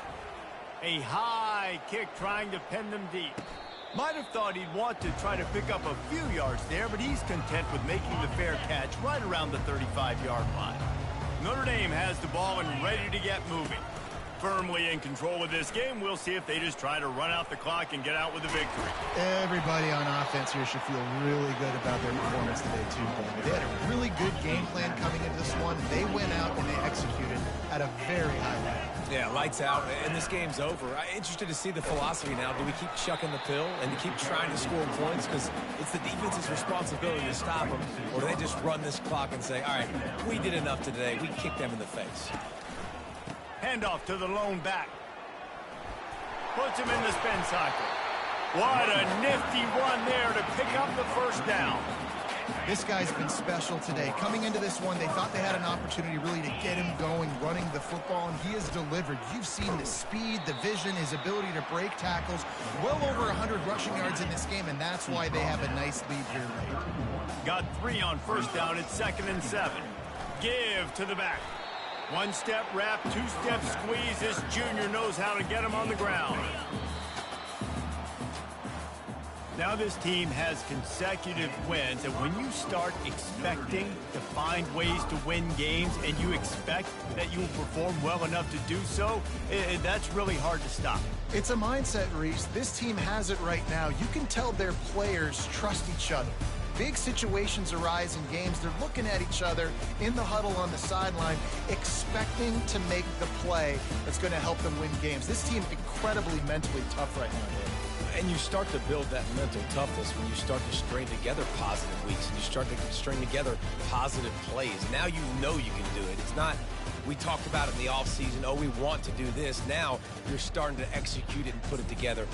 A high kick trying to pin them deep. Might have thought he'd want to try to pick up a few yards there, but he's content with making the fair catch right around the 35-yard line. Notre Dame has the ball and ready to get moving. Firmly in control of this game. We'll see if they just try to run out the clock and get out with a victory. Everybody on offense here should feel really good about their performance today, too, Bobby. They had a really good game plan coming into this one. They went out and they executed at a very high level. Yeah, lights out, and this game's over. I'm interested to see the philosophy now. Do we keep chucking the pill and keep trying to score points because it's the defense's responsibility to stop them, or do they just run this clock and say, all right, we did enough today. We kicked them in the face. Handoff to the lone back. Puts him in the spin cycle. What a nifty one there to pick up the 1st down. This guy's been special today. Coming into this one, they thought they had an opportunity really to get him going, running the football, and he has delivered. You've seen the speed, the vision, his ability to break tackles. Well over 100 rushing yards in this game, and that's why they have a nice lead here late. Got 3 on 1st down. It's 2nd and 7. Give to the back. 1-step wrap, 2-step squeeze. This junior knows how to get him on the ground. Now this team has consecutive wins, and when you start expecting to find ways to win games and you expect that you will perform well enough to do so, that's really hard to stop. It's a mindset, Reese. This team has it right now. You can tell their players trust each other. Big situations arise in games. They're looking at each other in the huddle on the sideline, expecting to make the play that's going to help them win games. This team incredibly mentally tough right now, Dave. And you start to build that mental toughness when you start to string together positive weeks and you start to string together positive plays. Now you know you can do it. It's not, we talked about it in the offseason, oh, we want to do this. Now you're starting to execute it and put it together.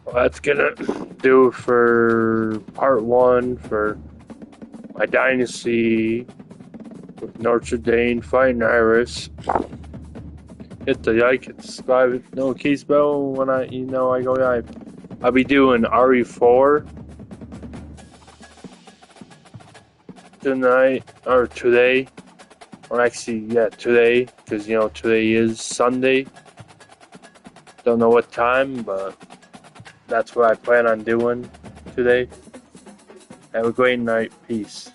Well, that's gonna do for part 1 for my Dynasty with Notre Dame fighting Iris. Hit the like, hit the subscribe, hit the notification bell when I go live. I'll be doing RE4 tonight or today, or actually today, because today is Sunday. Don't know what time, but that's what I plan on doing today. Have a great night. Peace.